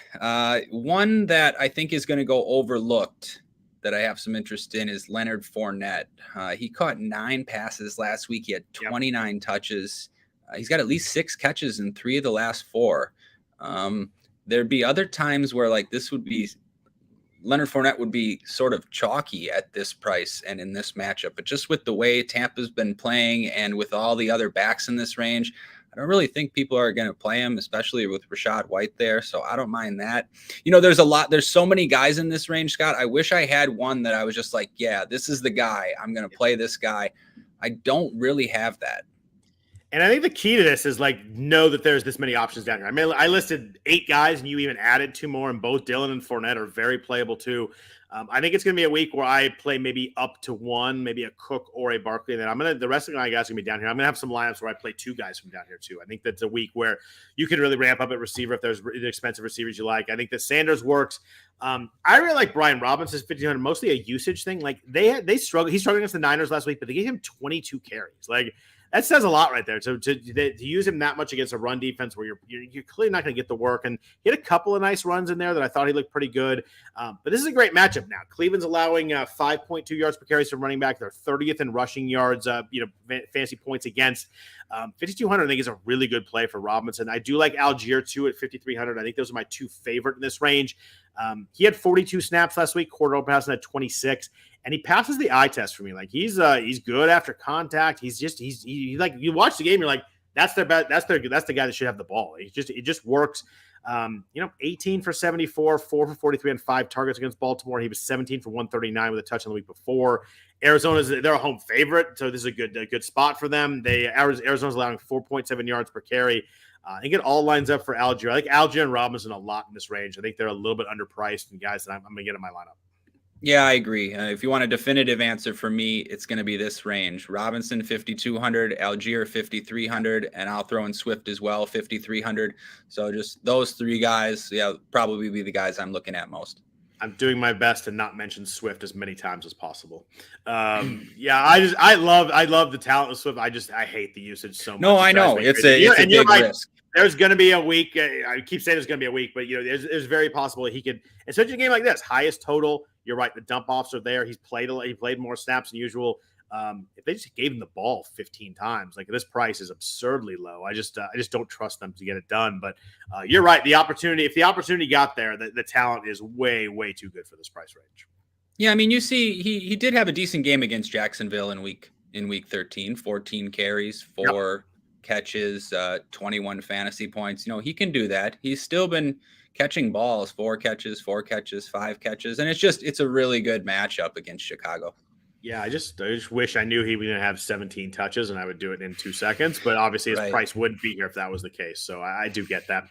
One that I think is going to go overlooked that I have some interest in is Leonard Fournette. He caught 9 passes last week. He had 29 touches. He's got at least 6 catches in 3 of the last 4. There'd be other times where like this would be Leonard Fournette would be sort of chalky at this price and in this matchup, but just with the way Tampa's been playing and with all the other backs in this range, I don't really think people are going to play him, especially with Rashad White there. So I don't mind that. There's so many guys in this range, Scott. I wish I had one that I was just like, yeah, this is the guy. I'm going to play this guy. I don't really have that. And I think the key to this is like, know that there's this many options down here. I mean, I listed 8 guys and you even added 2 more, and both Dillon and Fournette are very playable too. I think it's going to be a week where I play maybe up to 1, maybe a Cook or a Barkley. And then the rest of my guys are going to be down here. I'm going to have some lineups where I play 2 guys from down here too. I think that's a week where you can really ramp up at receiver if there's expensive receivers you like. I think that Sanders works. I really like Brian Robinson's 1,500, mostly a usage thing. Like they struggled. He struggled against the Niners last week, but they gave him 22 carries. Like that says a lot right there. So to use him that much against a run defense where you're clearly not going to get the work. And he had a couple of nice runs in there that I thought he looked pretty good. But this is a great matchup now. Cleveland's allowing 5.2 yards per carry from running back. They're 30th in rushing yards, fantasy points against. 5,200 I think is a really good play for Robinson. I do like Algier too at 5,300. I think those are my 2 favorite in this range. He had 42 snaps last week. Cordell Patterson had 26. And he passes the eye test for me. Like he's good after contact. He's like, you watch the game, you're like, that's the guy that should have the ball. It just works. 18 for 74, 4 for 43 on 5 targets against Baltimore. He was 17 for 139 with a touch on the week before. They're a home favorite, so this is a good spot for them. Arizona's allowing 4.7 yards per carry. I think it all lines up for Algier. I like Algier and Robinson a lot in this range. I think they're a little bit underpriced and guys that I'm going to get in my lineup. Yeah, I agree. If you want a definitive answer for me, it's going to be this range: Robinson 5,200, Algier 5,300, and I'll throw in Swift as well, 5,300. So just those three guys, yeah, probably be the guys I'm looking at most. I'm doing my best to not mention Swift as many times as possible. Yeah, I love the talent of Swift. I hate the usage so much. No, I know it's a big risk. There's going to be a week. I keep saying there's going to be a week, but there's very possible he could, especially in a game like this, highest total. You're right. The dump offs are there. He played more snaps than usual. If they just gave him the ball 15 times, like this price is absurdly low. I just don't trust them to get it done. But you're right. If the opportunity got there, the talent is way, way too good for this price range. Yeah, I mean, you see, he did have a decent game against Jacksonville in week 13, 14 carries, 4 catches, 21 fantasy points. He can do that. He's still been catching balls, 4 catches, 5 catches, and it's a really good matchup against Chicago. Yeah, I just wish I knew he was going to have 17 touches and I would do it in 2 seconds. But obviously, his price wouldn't be here if that was the case. So I do get that.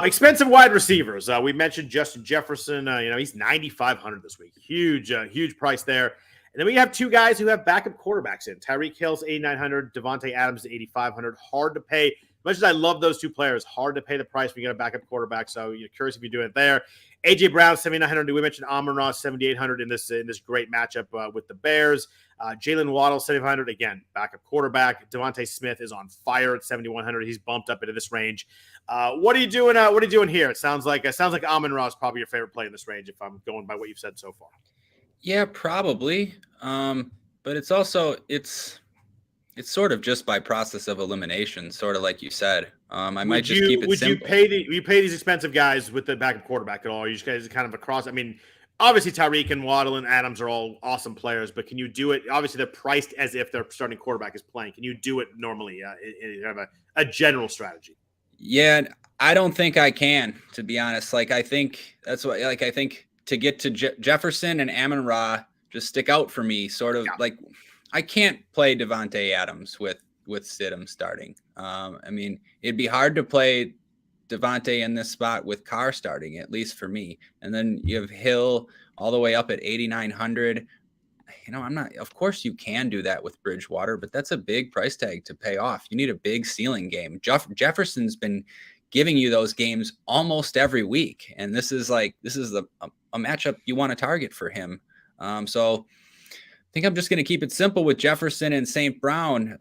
Expensive wide receivers. We mentioned Justin Jefferson. He's 9,500 this week. Huge price there. And then we have 2 guys who have backup quarterbacks in. Tyreek Hill's 8,900. Devontae Adams 8,500. Hard to pay. As much as I love those 2 players, hard to pay the price when you get a backup quarterback. So you're curious if you do it there. AJ Brown 7,900. We mentioned Amon-Ra 7,800 in this great matchup with the Bears. Jalen Waddle 7,500. Again, backup quarterback. Devontae Smith is on fire at 7,100. He's bumped up into this range. What are you doing? What are you doing here? It sounds like Amon-Ra is probably your favorite play in this range if I'm going by what you've said so far. Yeah, probably. But it's also it's sort of just by process of elimination, sort of like you said. I might just keep it simple. Would you pay these expensive guys with the backup quarterback at all? Are you guys kind of across? I mean, obviously Tyreek and Waddle and Adams are all awesome players, but can you do it? Obviously, they're priced as if their starting quarterback is playing. Can you do it normally? Have a general strategy? Yeah, I don't think I can, to be honest. I think that's what. I think to get to Jefferson and Amon-Ra just stick out for me. Sort of I can't play Devontae Adams with Stidham starting. I mean, it'd be hard to play Devontae in this spot with Carr starting, at least for me. And then you have Hill all the way up at 8,900. I'm not, of course you can do that with Bridgewater, but that's a big price tag to pay off. You need a big ceiling game. Jefferson's been giving you those games almost every week. And this is a matchup you want to target for him. So I think I'm just going to keep it simple with Jefferson and St. Brown.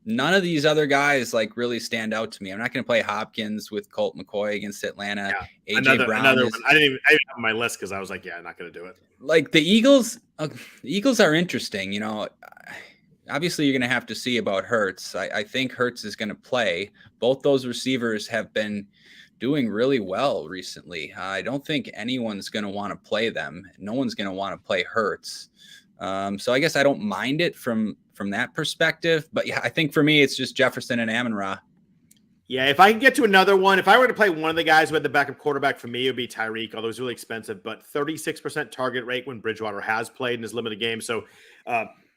None of these other guys really stand out to me. I'm not going to play Hopkins with Colt McCoy against Atlanta. Yeah. AJ Brown. Another one. I didn't have on my list because I was like, yeah, I'm not going to do it. The Eagles are interesting. Obviously you're going to have to see about Hurts. I think Hurts is going to play. Both those receivers have been doing really well recently. I don't think anyone's going to want to play them. No one's going to want to play Hurts. So I guess I don't mind it from that perspective. But yeah, I think for me, it's just Jefferson and Amon-Ra. Yeah, if I can get to another one, if I were to play one of the guys with the backup quarterback, for me, it would be Tyreek, although it's really expensive, but 36% target rate when Bridgewater has played in his limited game. So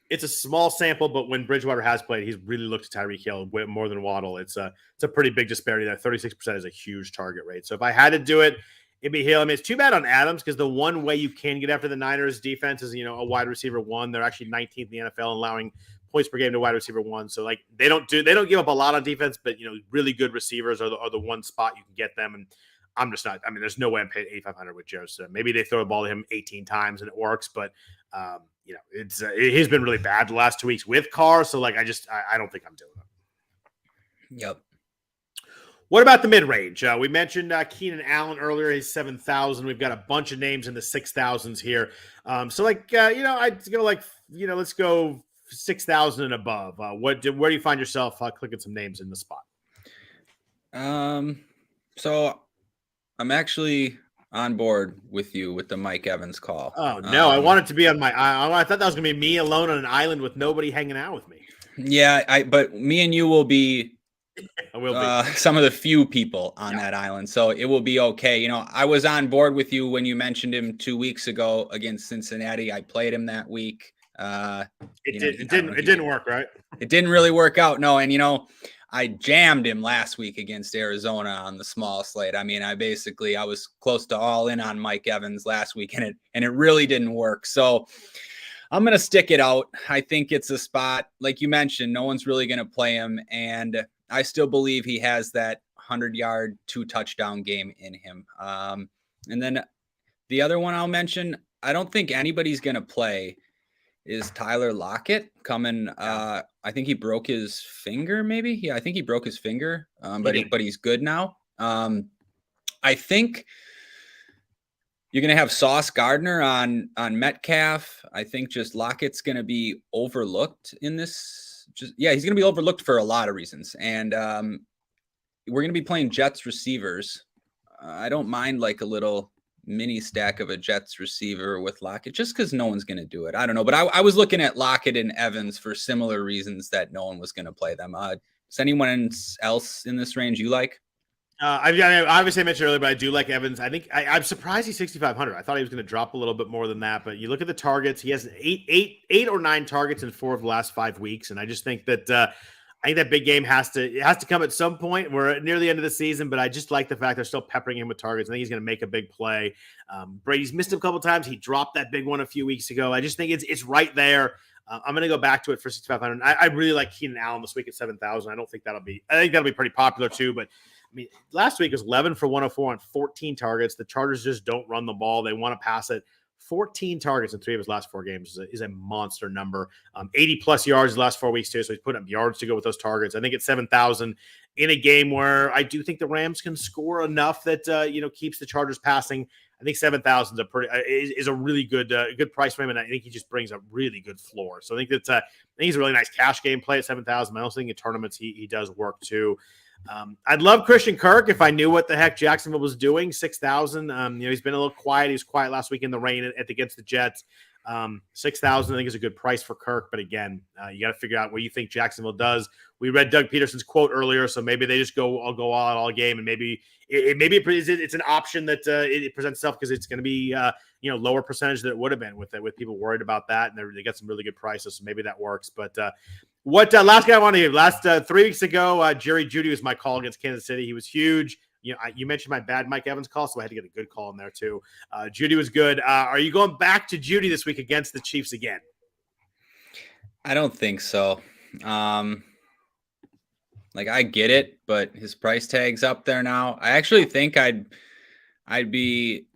it's a small sample, but when Bridgewater has played, he's really looked at Tyreek Hill more than Waddle. It's a pretty big disparity there. 36% is a huge target rate. So if I had to do it, it'd be Hill. I mean, it's too bad on Adams because the one way you can get after the Niners defense is, a wide receiver 1. They're actually 19th in the NFL, allowing points per game to wide receiver 1. So they don't give up a lot on defense, but really good receivers are the one spot you can get them. And I'm just not. I mean, there's no way I'm paying 8,500 with Jared. So maybe they throw the ball to him 18 times and it works, but he's been really bad the last 2 weeks with Carr. So I don't think I'm doing it. Yep. What about the mid-range? We mentioned Keenan Allen earlier. He's 7,000. We've got a bunch of names in the 6,000s here. I'd go let's go 6,000 and above. Where do you find yourself clicking some names in the spot? So I'm actually on board with you with the Mike Evans call. Oh no, I want it to be on my. I thought that was gonna be me alone on an island with nobody hanging out with me. Yeah, but me and you will be. I will be some of the few people on that island, so it will be okay. I was on board with you when you mentioned him 2 weeks ago against Cincinnati. I played him that week. It didn't work, right? It didn't really work out. No, and I jammed him last week against Arizona on the small slate. I mean, I was close to all in on Mike Evans last week, and it really didn't work. So I'm going to stick it out. I think it's a spot, like you mentioned, no one's really going to play him. And I still believe he has that 100-yard, 2-touchdown game in him. And then the other one I'll mention, I don't think anybody's going to play, is Tyler Lockett coming. I think he broke his finger, maybe. Yeah, I think he broke his finger, but he's good now. I think you're going to have Sauce Gardner on Metcalf. I think just Lockett's going to be overlooked in this. He's going to be overlooked for a lot of reasons. And we're going to be playing Jets receivers. I don't mind like a little mini stack of a Jets receiver with Lockett, just because no one's going to do it. I don't know. But I was looking at Lockett and Evans for similar reasons that no one was going to play them. Is anyone else in this range you like? I obviously mentioned earlier, but I do like Evans. I think I'm surprised he's 6,500. I thought he was going to drop a little bit more than that, but you look at the targets. He has eight or nine targets in 4 of the last 5 weeks, and I just think that I think that big game has to come at some point. We're near the end of the season, but I just like the fact they're still peppering him with targets. I think he's going to make a big play. Brady's missed him a couple times. He dropped that big one a few weeks ago. I just think it's right there. I'm going to go back to it for 6,500. I really like Keenan Allen this week at 7,000. I think that'll be pretty popular too, but I mean, last week was 11 for 104 on 14 targets. The Chargers just don't run the ball. They want to pass it. 14 targets in 3 of his last 4 games is a monster number. 80-plus yards the last 4 weeks, too, so he's putting up yards to go with those targets. I think it's 7,000 in a game where I do think the Rams can score enough that, keeps the Chargers passing. I think 7,000 is a really good price for him, and I think he just brings a really good floor. So I think he's a really nice cash game play at 7,000. I also think in tournaments he does work, too. I'd love Christian Kirk if I knew what the heck Jacksonville was doing. 6,000. He's been a little quiet. He was quiet last week in the rain against the Jets. 6,000 I think is a good price for Kirk, but again, you got to figure out what you think Jacksonville does. We read Doug Peterson's quote earlier, so maybe they just go all out all game, and maybe it's an option that it presents itself because it's going to be lower percentage than it would have been with people worried about that, and they got some really good prices, so maybe that works. But what last guy I want to give? 3 weeks ago, Jerry Jeudy was my call against Kansas City. He was huge. You mentioned my bad Mike Evans call, so I had to get a good call in there too. Jeudy was good. Are you going back to Jeudy this week against the Chiefs again? I don't think so. I get it, but his price tag's up there now. I actually think I'd be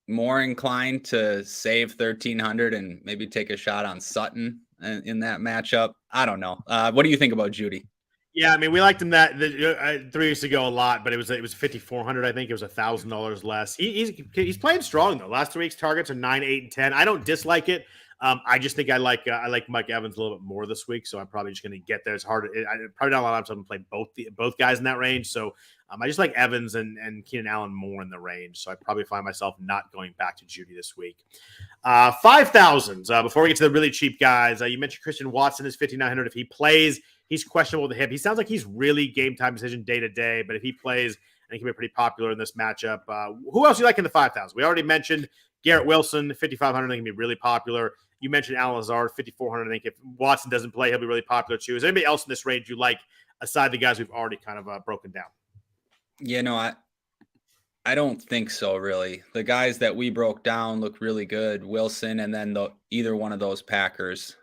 more inclined to save 1,300 and maybe take a shot on Sutton in that matchup. I don't know. What do you think about Jeudy? Yeah, I mean, we liked him 3 weeks ago a lot, but it was 5,400. I think it was $1,000 less. He's playing strong though. Last 3 weeks targets are 9, 8, and 10. I don't dislike it. I just think I like Mike Evans a little bit more this week, so I'm probably just going to get there. It's hard. Probably not a lot of times I'm going to play both guys in that range. So I just like Evans and Keenan Allen more in the range. So I probably find myself not going back to Jeudy this week. 5,000. Before we get to the really cheap guys, you mentioned Christian Watson is 5,900. If he plays, he's questionable with the hip. He sounds like he's really game time decision day to day, but if he plays, I think he'll be pretty popular in this matchup. Who else do you like in the 5,000? We already mentioned Garrett Wilson, 5,500. I think he'll be really popular. You mentioned Alan Lazard, 5,400. I think if Watson doesn't play, he'll be really popular too. Is there anybody else in this range you like aside the guys we've already kind of broken down? I don't think so, really. The guys that we broke down look really good. Wilson, and then either one of those Packers.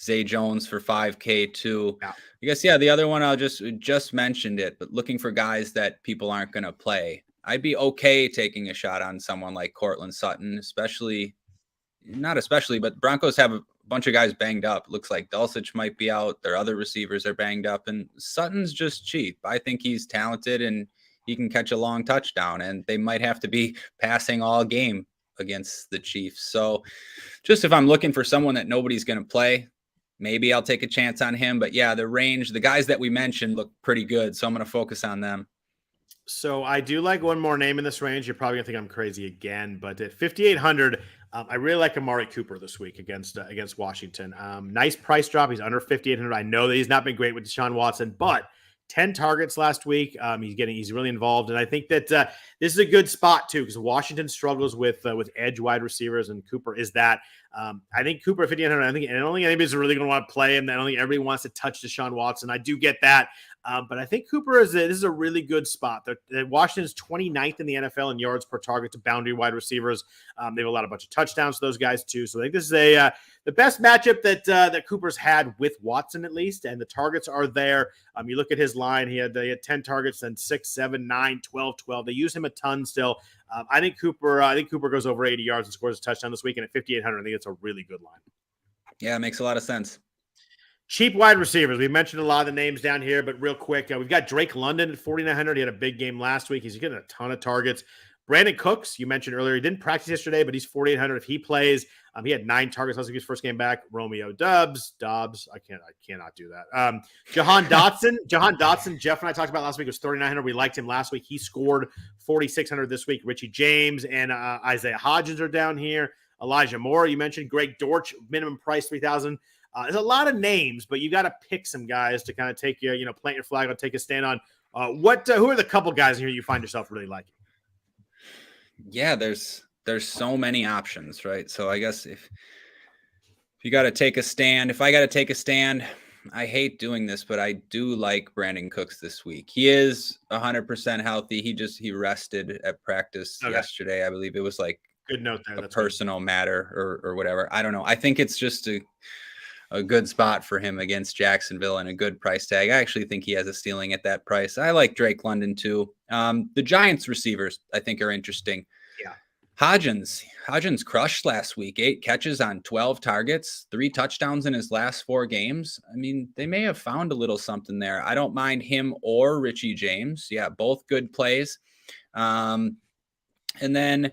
Zay Jones for 5K too. Yeah. I guess, the other one I'll just mentioned it, but looking for guys that people aren't going to play. I'd be okay taking a shot on someone like Cortland Sutton, but Broncos have a bunch of guys banged up. Looks like Dulcich might be out. Their other receivers are banged up, and Sutton's just cheap. I think he's talented and he can catch a long touchdown, and they might have to be passing all game against the Chiefs. So just if I'm looking for someone that nobody's going to play, maybe I'll take a chance on him. But the range, the guys that we mentioned look pretty good, so I'm going to focus on them. So I do like one more name in this range. You're probably gonna think I'm crazy again, but at 5,800, I really like Amari Cooper this week against Washington. Nice price drop. He's under 5,800. I know that he's not been great with Deshaun Watson, but 10 targets last week. He's really involved, and I think that this is a good spot too because Washington struggles with edge wide receivers, and Cooper is that. I think Cooper at 5,800. I don't think anybody's really going to want to play him. I don't think everybody wants to touch Deshaun Watson. I do get that. But I think Cooper this is a really good spot. Washington's 29th in the NFL in yards per target to boundary wide receivers. They have a bunch of touchdowns to those guys too. So I think this is the best matchup that Cooper's had with Watson at least, and the targets are there. You look at his line; he had 10 targets, then 6, 7, 9, 12, 12. They use him a ton still. I think Cooper goes over 80 yards and scores a touchdown this week, and at 5,800, I think it's a really good line. Yeah, it makes a lot of sense. Cheap wide receivers. We mentioned a lot of the names down here, but real quick, we've got Drake London at 4,900. He had a big game last week. He's getting a ton of targets. Brandon Cooks, you mentioned earlier, he didn't practice yesterday, but he's 4,800 if he plays. He had 9 targets last week, his first game back. Romeo Dobbs. I cannot do that. Jahan Dotson, Jeff and I talked about last week, was 3,900. We liked him last week. He scored 4,600 this week. Richie James and Isaiah Hodgins are down here. Elijah Moore, you mentioned. Greg Dortch, minimum price 3,000. There's a lot of names, but you got to pick some guys to kind of take your, plant your flag on, take a stand on. Who are the couple guys here you find yourself really liking? Yeah, there's so many options, right? So I guess if you got to take a stand, if I got to take a stand, I hate doing this, but I do like Brandon Cooks this week. He is 100% healthy. He rested at practice yesterday. I believe it was like good note there. That's a personal matter or whatever. I don't know. I think it's just a good spot for him against Jacksonville and a good price tag. I actually think he has a ceiling at that price. I like Drake London too. The Giants receivers, I think, are interesting. Yeah. Hodgins crushed last week, 8 catches on 12 targets, 3 touchdowns in his last 4 games. I mean, they may have found a little something there. I don't mind him or Richie James. Yeah, both good plays. And then,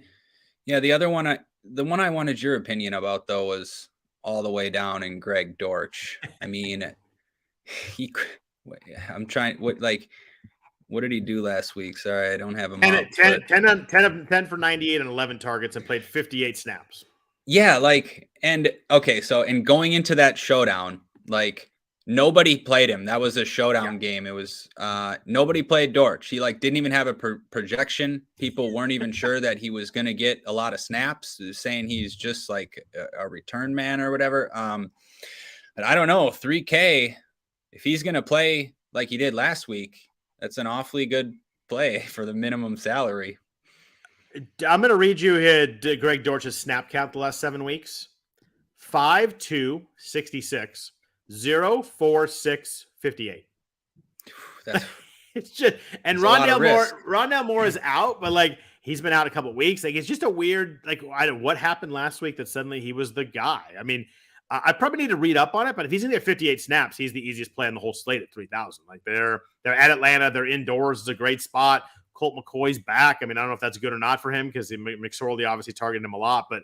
yeah, the one I wanted your opinion about though was all the way down in Greg Dortch. I mean, what did he do last week? Sorry, I don't have him 10 for 98 and 11 targets and played 58 snaps. Yeah, so in going into that showdown, nobody played him. That was a showdown game. It was nobody played Dortch. He didn't even have a projection. People weren't even sure that he was going to get a lot of snaps, saying he's just like a return man or whatever. But I don't know, 3K, if he's going to play like he did last week, that's an awfully good play for the minimum salary. I'm going to read you here Greg Dortch's snap count the last 7 weeks. 5-2, 66. 0-4-6, 58. That's it's just, and Rondale Moore is out, but he's been out a couple of weeks. It's just a weird, what happened last week that suddenly he was the guy. I mean, I probably need to read up on it, but if he's going to get 58 snaps, he's the easiest play on the whole slate at 3,000. They're at Atlanta, they're indoors, it's a great spot. Colt McCoy's back. I mean, I don't know if that's good or not for him because McSorley obviously targeted him a lot, but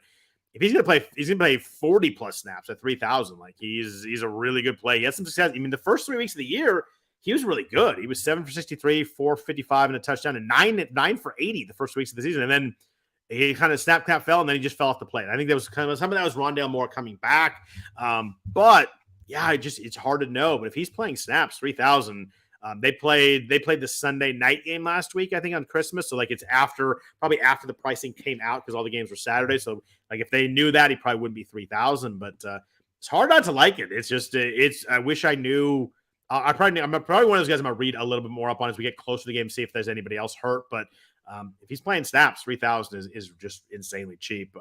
if he's going to play 40 plus snaps at 3,000. He's a really good play. He had some success. I mean, the first 3 weeks of the year, he was really good. He was 7 for 63, 4 for 55 and a touchdown, and 9 for 80 the first weeks of the season. And then he kind of snap count fell, and then he just fell off the plate. I think that was some of that was Rondale Moore coming back. But yeah, it's hard to know. But if he's playing snaps, 3,000. They played the Sunday night game last week, I think, on Christmas. So it's probably after the pricing came out because all the games were Saturday. So if they knew that, he probably wouldn't be 3,000. But it's hard not to like it. It's just I wish I knew. I'm probably one of those guys I'm gonna read a little bit more up on as we get closer to the game, see if there's anybody else hurt. But if he's playing snaps, 3,000 is just insanely cheap.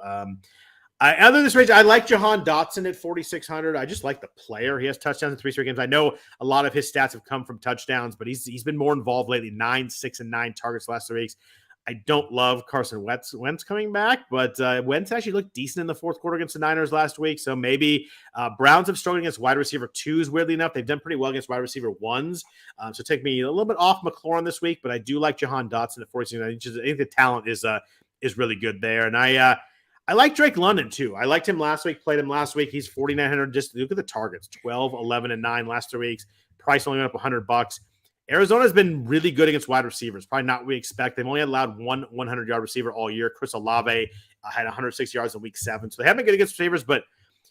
Other than this range, I like Jahan Dotson at 4,600. I just like the player. He has touchdowns in 3 straight games. I know a lot of his stats have come from touchdowns, but he's been more involved lately. 9, 6, and 9 targets the last 3 weeks. I don't love Carson Wentz coming back, but Wentz actually looked decent in the fourth quarter against the Niners last week. So maybe Browns have struggled against wide receiver 2s, weirdly enough. They've done pretty well against wide receiver 1s. So take me a little bit off McLaurin this week, but I do like Jahan Dotson at 4,600. I think the talent is really good there. And I like Drake London too. I liked him last week, played him last week. He's 4,900. Just look at the targets, 12, 11, and 9 last 3 weeks. Price only went up $100. Arizona's been really good against wide receivers. Probably not what we expect. They've only allowed one 100-yard receiver all year. Chris Olave had 106 yards in week 7. So they haven't been good against receivers, but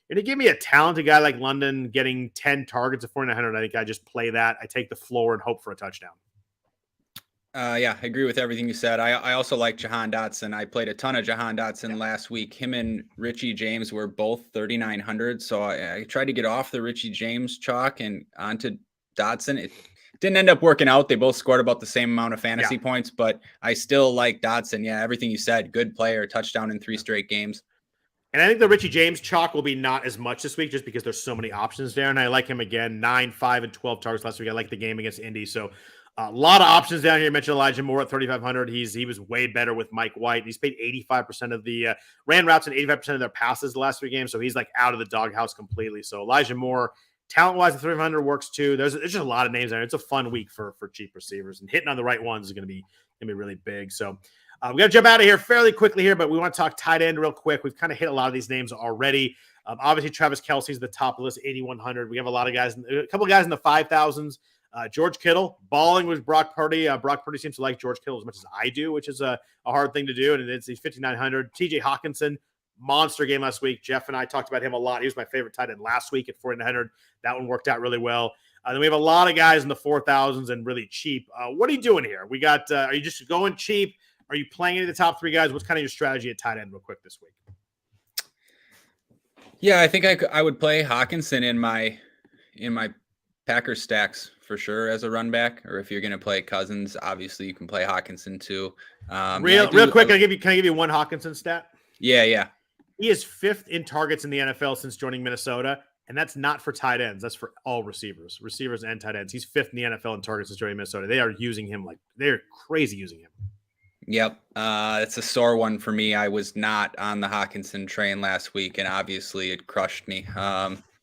you're going to give me a talented guy like London getting 10 targets at 4,900. I think I just play that. I take the floor and hope for a touchdown. Yeah, I agree with everything you said. I also like Jahan Dotson. I played a ton of Jahan Dotson last week. Him and Richie James were both 3,900. So I tried to get off the Richie James chalk and onto Dotson. didn't end up working out. They both scored about the same amount of fantasy Yeah. points, but I still like Dotson. Yeah, everything you said, good player, touchdown in 3 straight games. And I think the Richie James chalk will be not as much this week just because there's so many options there. And I like him again, 9, 5, and 12 targets last week. I like the game against Indy. So a lot of options down here. I mentioned Elijah Moore at 3,500. He was way better with Mike White. He's paid 85% of the ran routes and 85% of their passes the last 3 games. So he's like out of the doghouse completely. So Elijah Moore, talent-wise, at 3,500 works too. There's just a lot of names there. It's a fun week for cheap receivers, and hitting on the right ones is going to be really big. So we got to jump out of here fairly quickly here, but we want to talk tight end real quick. We've kind of hit a lot of these names already. Obviously, Travis Kelce's the top of the list, 8,100. We have a lot of guys, a couple of guys in the 5,000s. George Kittle balling with Brock Purdy. Brock Purdy seems to like George Kittle as much as I do, which is a hard thing to do. And he's 5,900. TJ Hawkinson, monster game last week. Jeff and I talked about him a lot. He was my favorite tight end last week at 4,900. That one worked out really well. Then we have a lot of guys in the 4,000s and really cheap. What are you doing here? We got, are you just going cheap? Are you playing any of the top 3 guys? What's kind of your strategy at tight end real quick this week? Yeah, I think I would play Hawkinson in my Packers stacks for sure as a run back. Or if you're going to play Cousins, obviously you can play Hawkinson too. Real quick, can I give you one Hawkinson stat? Yeah. He is 5th in targets in the NFL since joining Minnesota, and that's not for tight ends. That's for all receivers and tight ends. He's 5th in the NFL in targets since joining Minnesota. They are using him like they're crazy using him. Yep. It's a sore one for me. I was not on the Hawkinson train last week, and obviously it crushed me.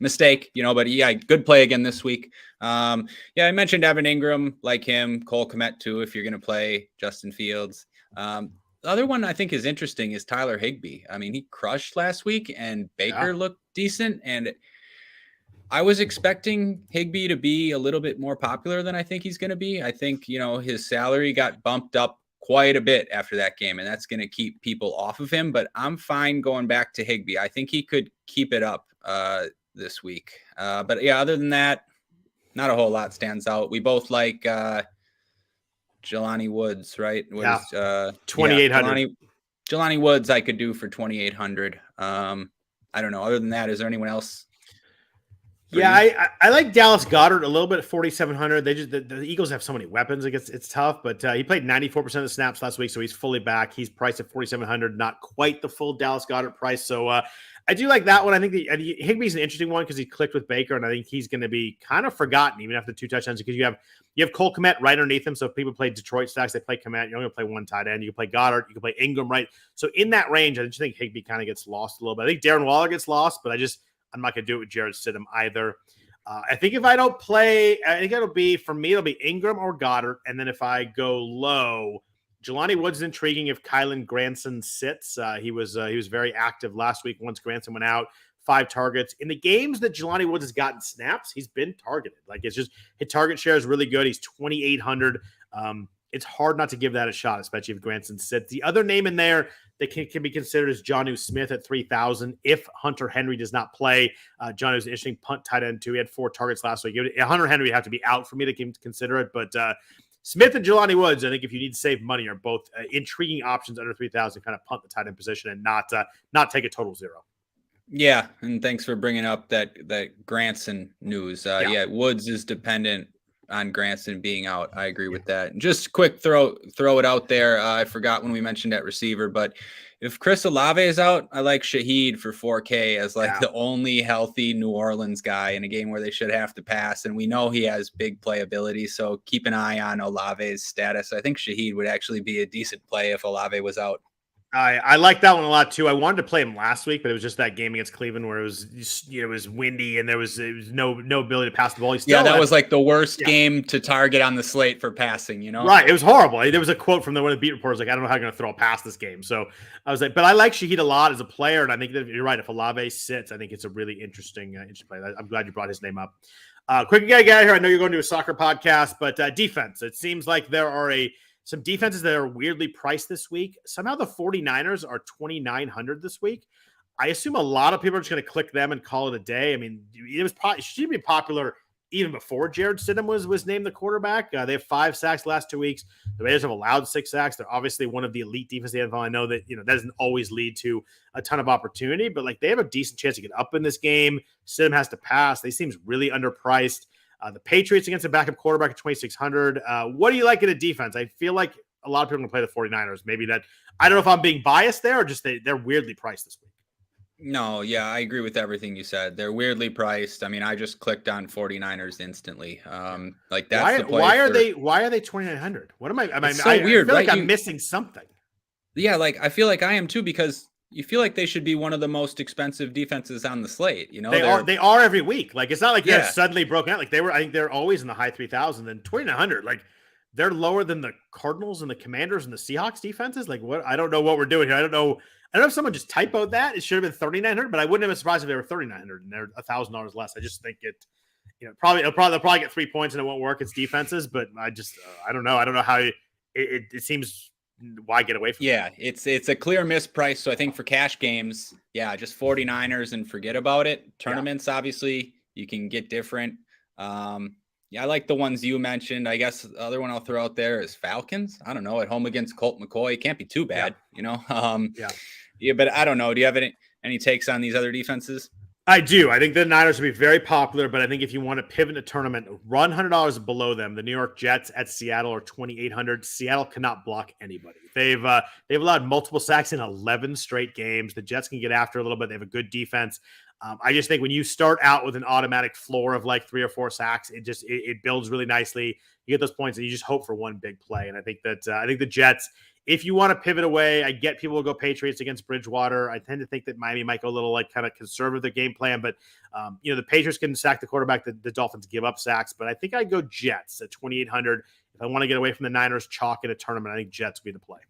Mistake, but yeah, good play again this week. I mentioned Evan Ingram, like him, Cole Kmet too, if you're going to play Justin Fields. The other one I think is interesting is Tyler Higbee. I mean, he crushed last week, and Baker looked decent, and I was expecting Higbee to be a little bit more popular than I think he's going to be. I think, his salary got bumped up quite a bit after that game, and that's going to keep people off of him, but I'm fine going back to Higbee. I think he could keep it up this week. But yeah, other than that, not a whole lot stands out. We both like Jelani Woods, right? 2,800. Jelani Woods I could do for 2,800. I don't know. Other than that, is there anyone else? Yeah, I like Dallas Goedert a little bit at 4,700. The Eagles have so many weapons. It's tough, but he played 94% of the snaps last week, so he's fully back. He's priced at 4,700, not quite the full Dallas Goedert price. So I do like that one. I think Higbee's an interesting one because he clicked with Baker, and I think he's going to be kind of forgotten even after 2 touchdowns because you have Cole Kmet right underneath him. So if people play Detroit stacks, they play Kmet. You're only going to play one tight end. You can play Goddard. You can play Ingram, right? So in that range, I just think Higbee kind of gets lost a little bit. I think Darren Waller gets lost, but I'm not going to do it with Jared Stidham either. I think if I don't play, I think it'll be Ingram or Goddard. And then if I go low, Jelani Woods is intriguing if Kylan Granson sits. He was very active last week once Granson went out. 5 targets. In the games that Jelani Woods has gotten snaps, he's been targeted. Like it's just his target share is really good. He's 2,800. It's hard not to give that a shot, especially if Granson sits. The other name in there that can be considered is Jonnu Smith at 3,000. If Hunter Henry does not play, Jonnu's an interesting punt tight end too. He had 4 targets last week. Hunter Henry would have to be out for me to consider it, but Smith and Jelani Woods, I think if you need to save money, are both intriguing options under 3,000. Kind of punt the tight end position and not take a total 0. Yeah, and thanks for bringing up that Granson news. Yeah, Woods is dependent on Granson being out. I agree with that. Just quick throw it out there. I forgot when we mentioned at receiver, but if Chris Olave is out, I like Shaheed for 4K as the only healthy New Orleans guy in a game where they should have to pass. And we know he has big playability. So keep an eye on Olave's status. I think Shaheed would actually be a decent play if Olave was out. I like that one a lot too. I wanted to play him last week, but it was just that game against Cleveland where it was windy and there was no ability to pass the ball. That was like the worst game to target on the slate for passing, Right. It was horrible. There was a quote from one of the beat reporters like, I don't know how I'm going to throw a pass this game. So I was like, but I like Shaheed a lot as a player, and I think that you're right. If Olave sits, I think it's a really interesting play. I'm glad you brought his name up. Quick guy here. I know you're going to a soccer podcast, but defense. It seems like there are some defenses that are weirdly priced this week. Somehow the 49ers are 2,900 this week. I assume a lot of people are just going to click them and call it a day. I mean, it should be popular even before Jared Stidham was named the quarterback. They have 5 sacks the last 2 weeks. The Raiders have allowed 6 sacks. They're obviously one of the elite defenses in the NFL. I know that that doesn't always lead to a ton of opportunity, but they have a decent chance to get up in this game. Stidham has to pass. They seems really underpriced. The Patriots against a backup quarterback at 2,600. What do you like in a defense? I feel like a lot of people are going to play the 49ers. Maybe that, I don't know if I'm being biased there or just they're weirdly priced this week. No, yeah, I agree with everything you said. They're weirdly priced. I mean, I just clicked on 49ers instantly. Like that's the play. Why are they 2,900? What am I? It's so weird, I feel right? like I'm missing something. Yeah, like I feel like I am too, because you feel like they should be one of the most expensive defenses on the slate. You know, they are every week. Like it's not like they're Yeah. suddenly broken out. Like they were. I think they're always in the high 3,000 and 2,900. Like they're lower than the Cardinals and the Commanders and the Seahawks defenses. Like what? I don't know what we're doing here. I don't know if someone just typoed that. It should have been 3,900, but I wouldn't have been surprised if they were 3,900 and they're $1,000 less. I just think it. You know, they'll probably get 3 points and it won't work. It's defenses, but I just I don't know. I don't know how it seems. Why get away from Yeah, it's a clear misprice. So I think for cash games, yeah, just 49ers and forget about it. Tournaments, obviously, you can get different. Yeah, I like the ones you mentioned. I guess the other one I'll throw out there is Falcons. I don't know, at home against Colt McCoy. It can't be too bad, you know? Yeah, but I don't know. Do you have any takes on these other defenses? I do. I think the Niners will be very popular, but I think if you want to pivot a tournament, run $100 below them. The New York Jets at Seattle are 2,800. Seattle cannot block anybody. They've allowed multiple sacks in 11 straight games. The Jets can get after a little bit. They have a good defense. I just think when you start out with an automatic floor of like 3 or 4 sacks, it builds really nicely. You get those points, and you just hope for one big play. And I think the Jets. If you want to pivot away, I get people will go Patriots against Bridgewater. I tend to think that Miami might go a little like kind of conservative their game plan, but the Patriots can sack the quarterback. The Dolphins give up sacks, but I think I'd go Jets at 2,800. If I want to get away from the Niners chalk in a tournament, I think Jets will be the play.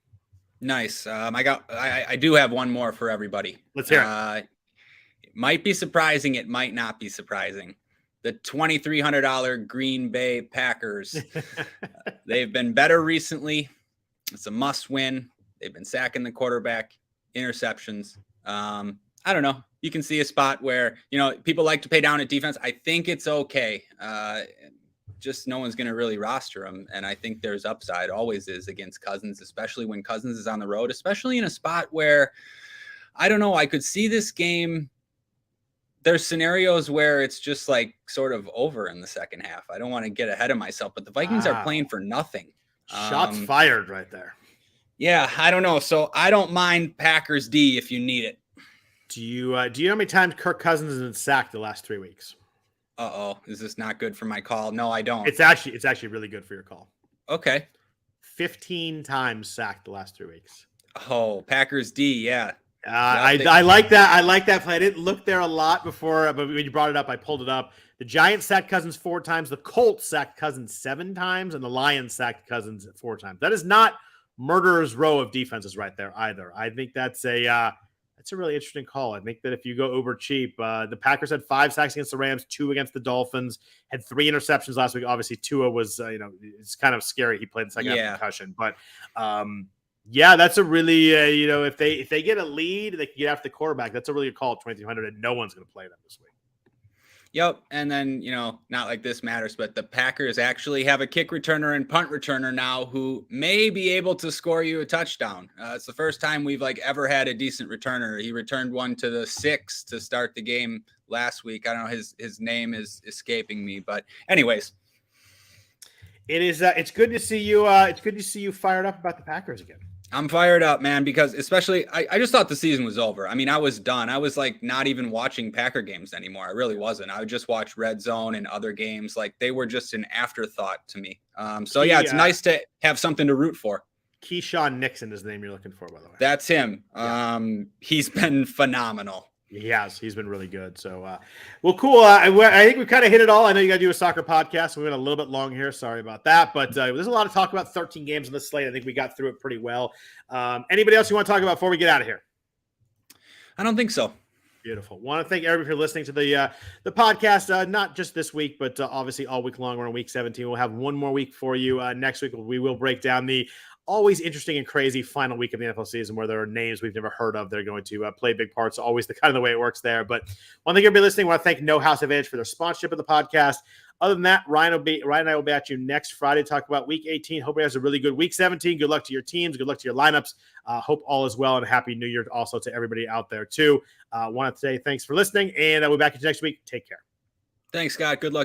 Nice. I do have one more for everybody. Let's hear it. It might be surprising. It might not be surprising. The $2,300 Green Bay Packers. They've been better recently. It's a must win. They've been sacking the quarterback, interceptions. I don't know. You can see a spot where, people like to pay down at defense. I think it's okay. Just no one's going to really roster them. And I think there's upside, always is, against Cousins, especially when Cousins is on the road, especially in a spot where, I don't know, I could see this game. There's scenarios where it's just like sort of over in the second half. I don't want to get ahead of myself, but the Vikings are playing for nothing. Shots fired right there. Yeah, I don't know. So I don't mind Packers D if you need it. Do you know how many times Kirk Cousins has been sacked the last 3 weeks? Is this not good for my call? No, I don't. It's actually really good for your call. Okay. 15 times sacked the last 3 weeks. Oh, Packers D, yeah. I like that. I like that play. I didn't look there a lot before, but when you brought it up, I pulled it up. The Giants sacked Cousins 4 times. The Colts sacked Cousins 7 times, and the Lions sacked Cousins 4 times. That is not murderer's row of defenses right there either. I think that's a really interesting call. I think that if you go uber cheap, the Packers had 5 sacks against the Rams, 2 against the Dolphins, had 3 interceptions last week. Obviously, Tua was, it's kind of scary. He played the second half concussion, but that's a really, if they get a lead, they can get after the quarterback. That's a really good call at 2,300, and no one's going to play them this week. Yep. And then, not like this matters, but the Packers actually have a kick returner and punt returner now who may be able to score you a touchdown. It's the first time we've ever had a decent returner. He returned one to the 6 to start the game last week. I don't know. His name is escaping me, but anyways. It is. It's good to see you. It's good to see you fired up about the Packers again. I'm fired up, man, because especially I just thought the season was over. I mean, I was done. I was not even watching Packer games anymore. I really wasn't. I would just watch Red Zone and other games. They were just an afterthought to me. It's nice to have something to root for. Keyshawn Nixon is the name you're looking for, by the way. That's him. Yeah. He's been phenomenal. He has. He's been really good. So, cool. I think we kind of hit it all. I know you got to do a soccer podcast. So we went a little bit long here. Sorry about that. But there's a lot of talk about 13 games on the slate. I think we got through it pretty well. Anybody else you want to talk about before we get out of here? I don't think so. Beautiful. Want to thank everybody for listening to the podcast, not just this week, but obviously all week long. We're on week 17. We'll have one more week for you next week. We will break down the always interesting and crazy final week of the NFL season where there are names we've never heard of. They're going to play big parts. Always the kind of the way it works there. But one thing, everybody listening, I want to thank No House Advantage for their sponsorship of the podcast. Other than that, Ryan and I will be at you next Friday to talk about week 18. Hope you guys have a really good week 17. Good luck to your teams. Good luck to your lineups. Hope all is well, and happy New Year also to everybody out there too. Want to say thanks for listening, and we'll be back next week. Take care. Thanks, Scott. Good luck.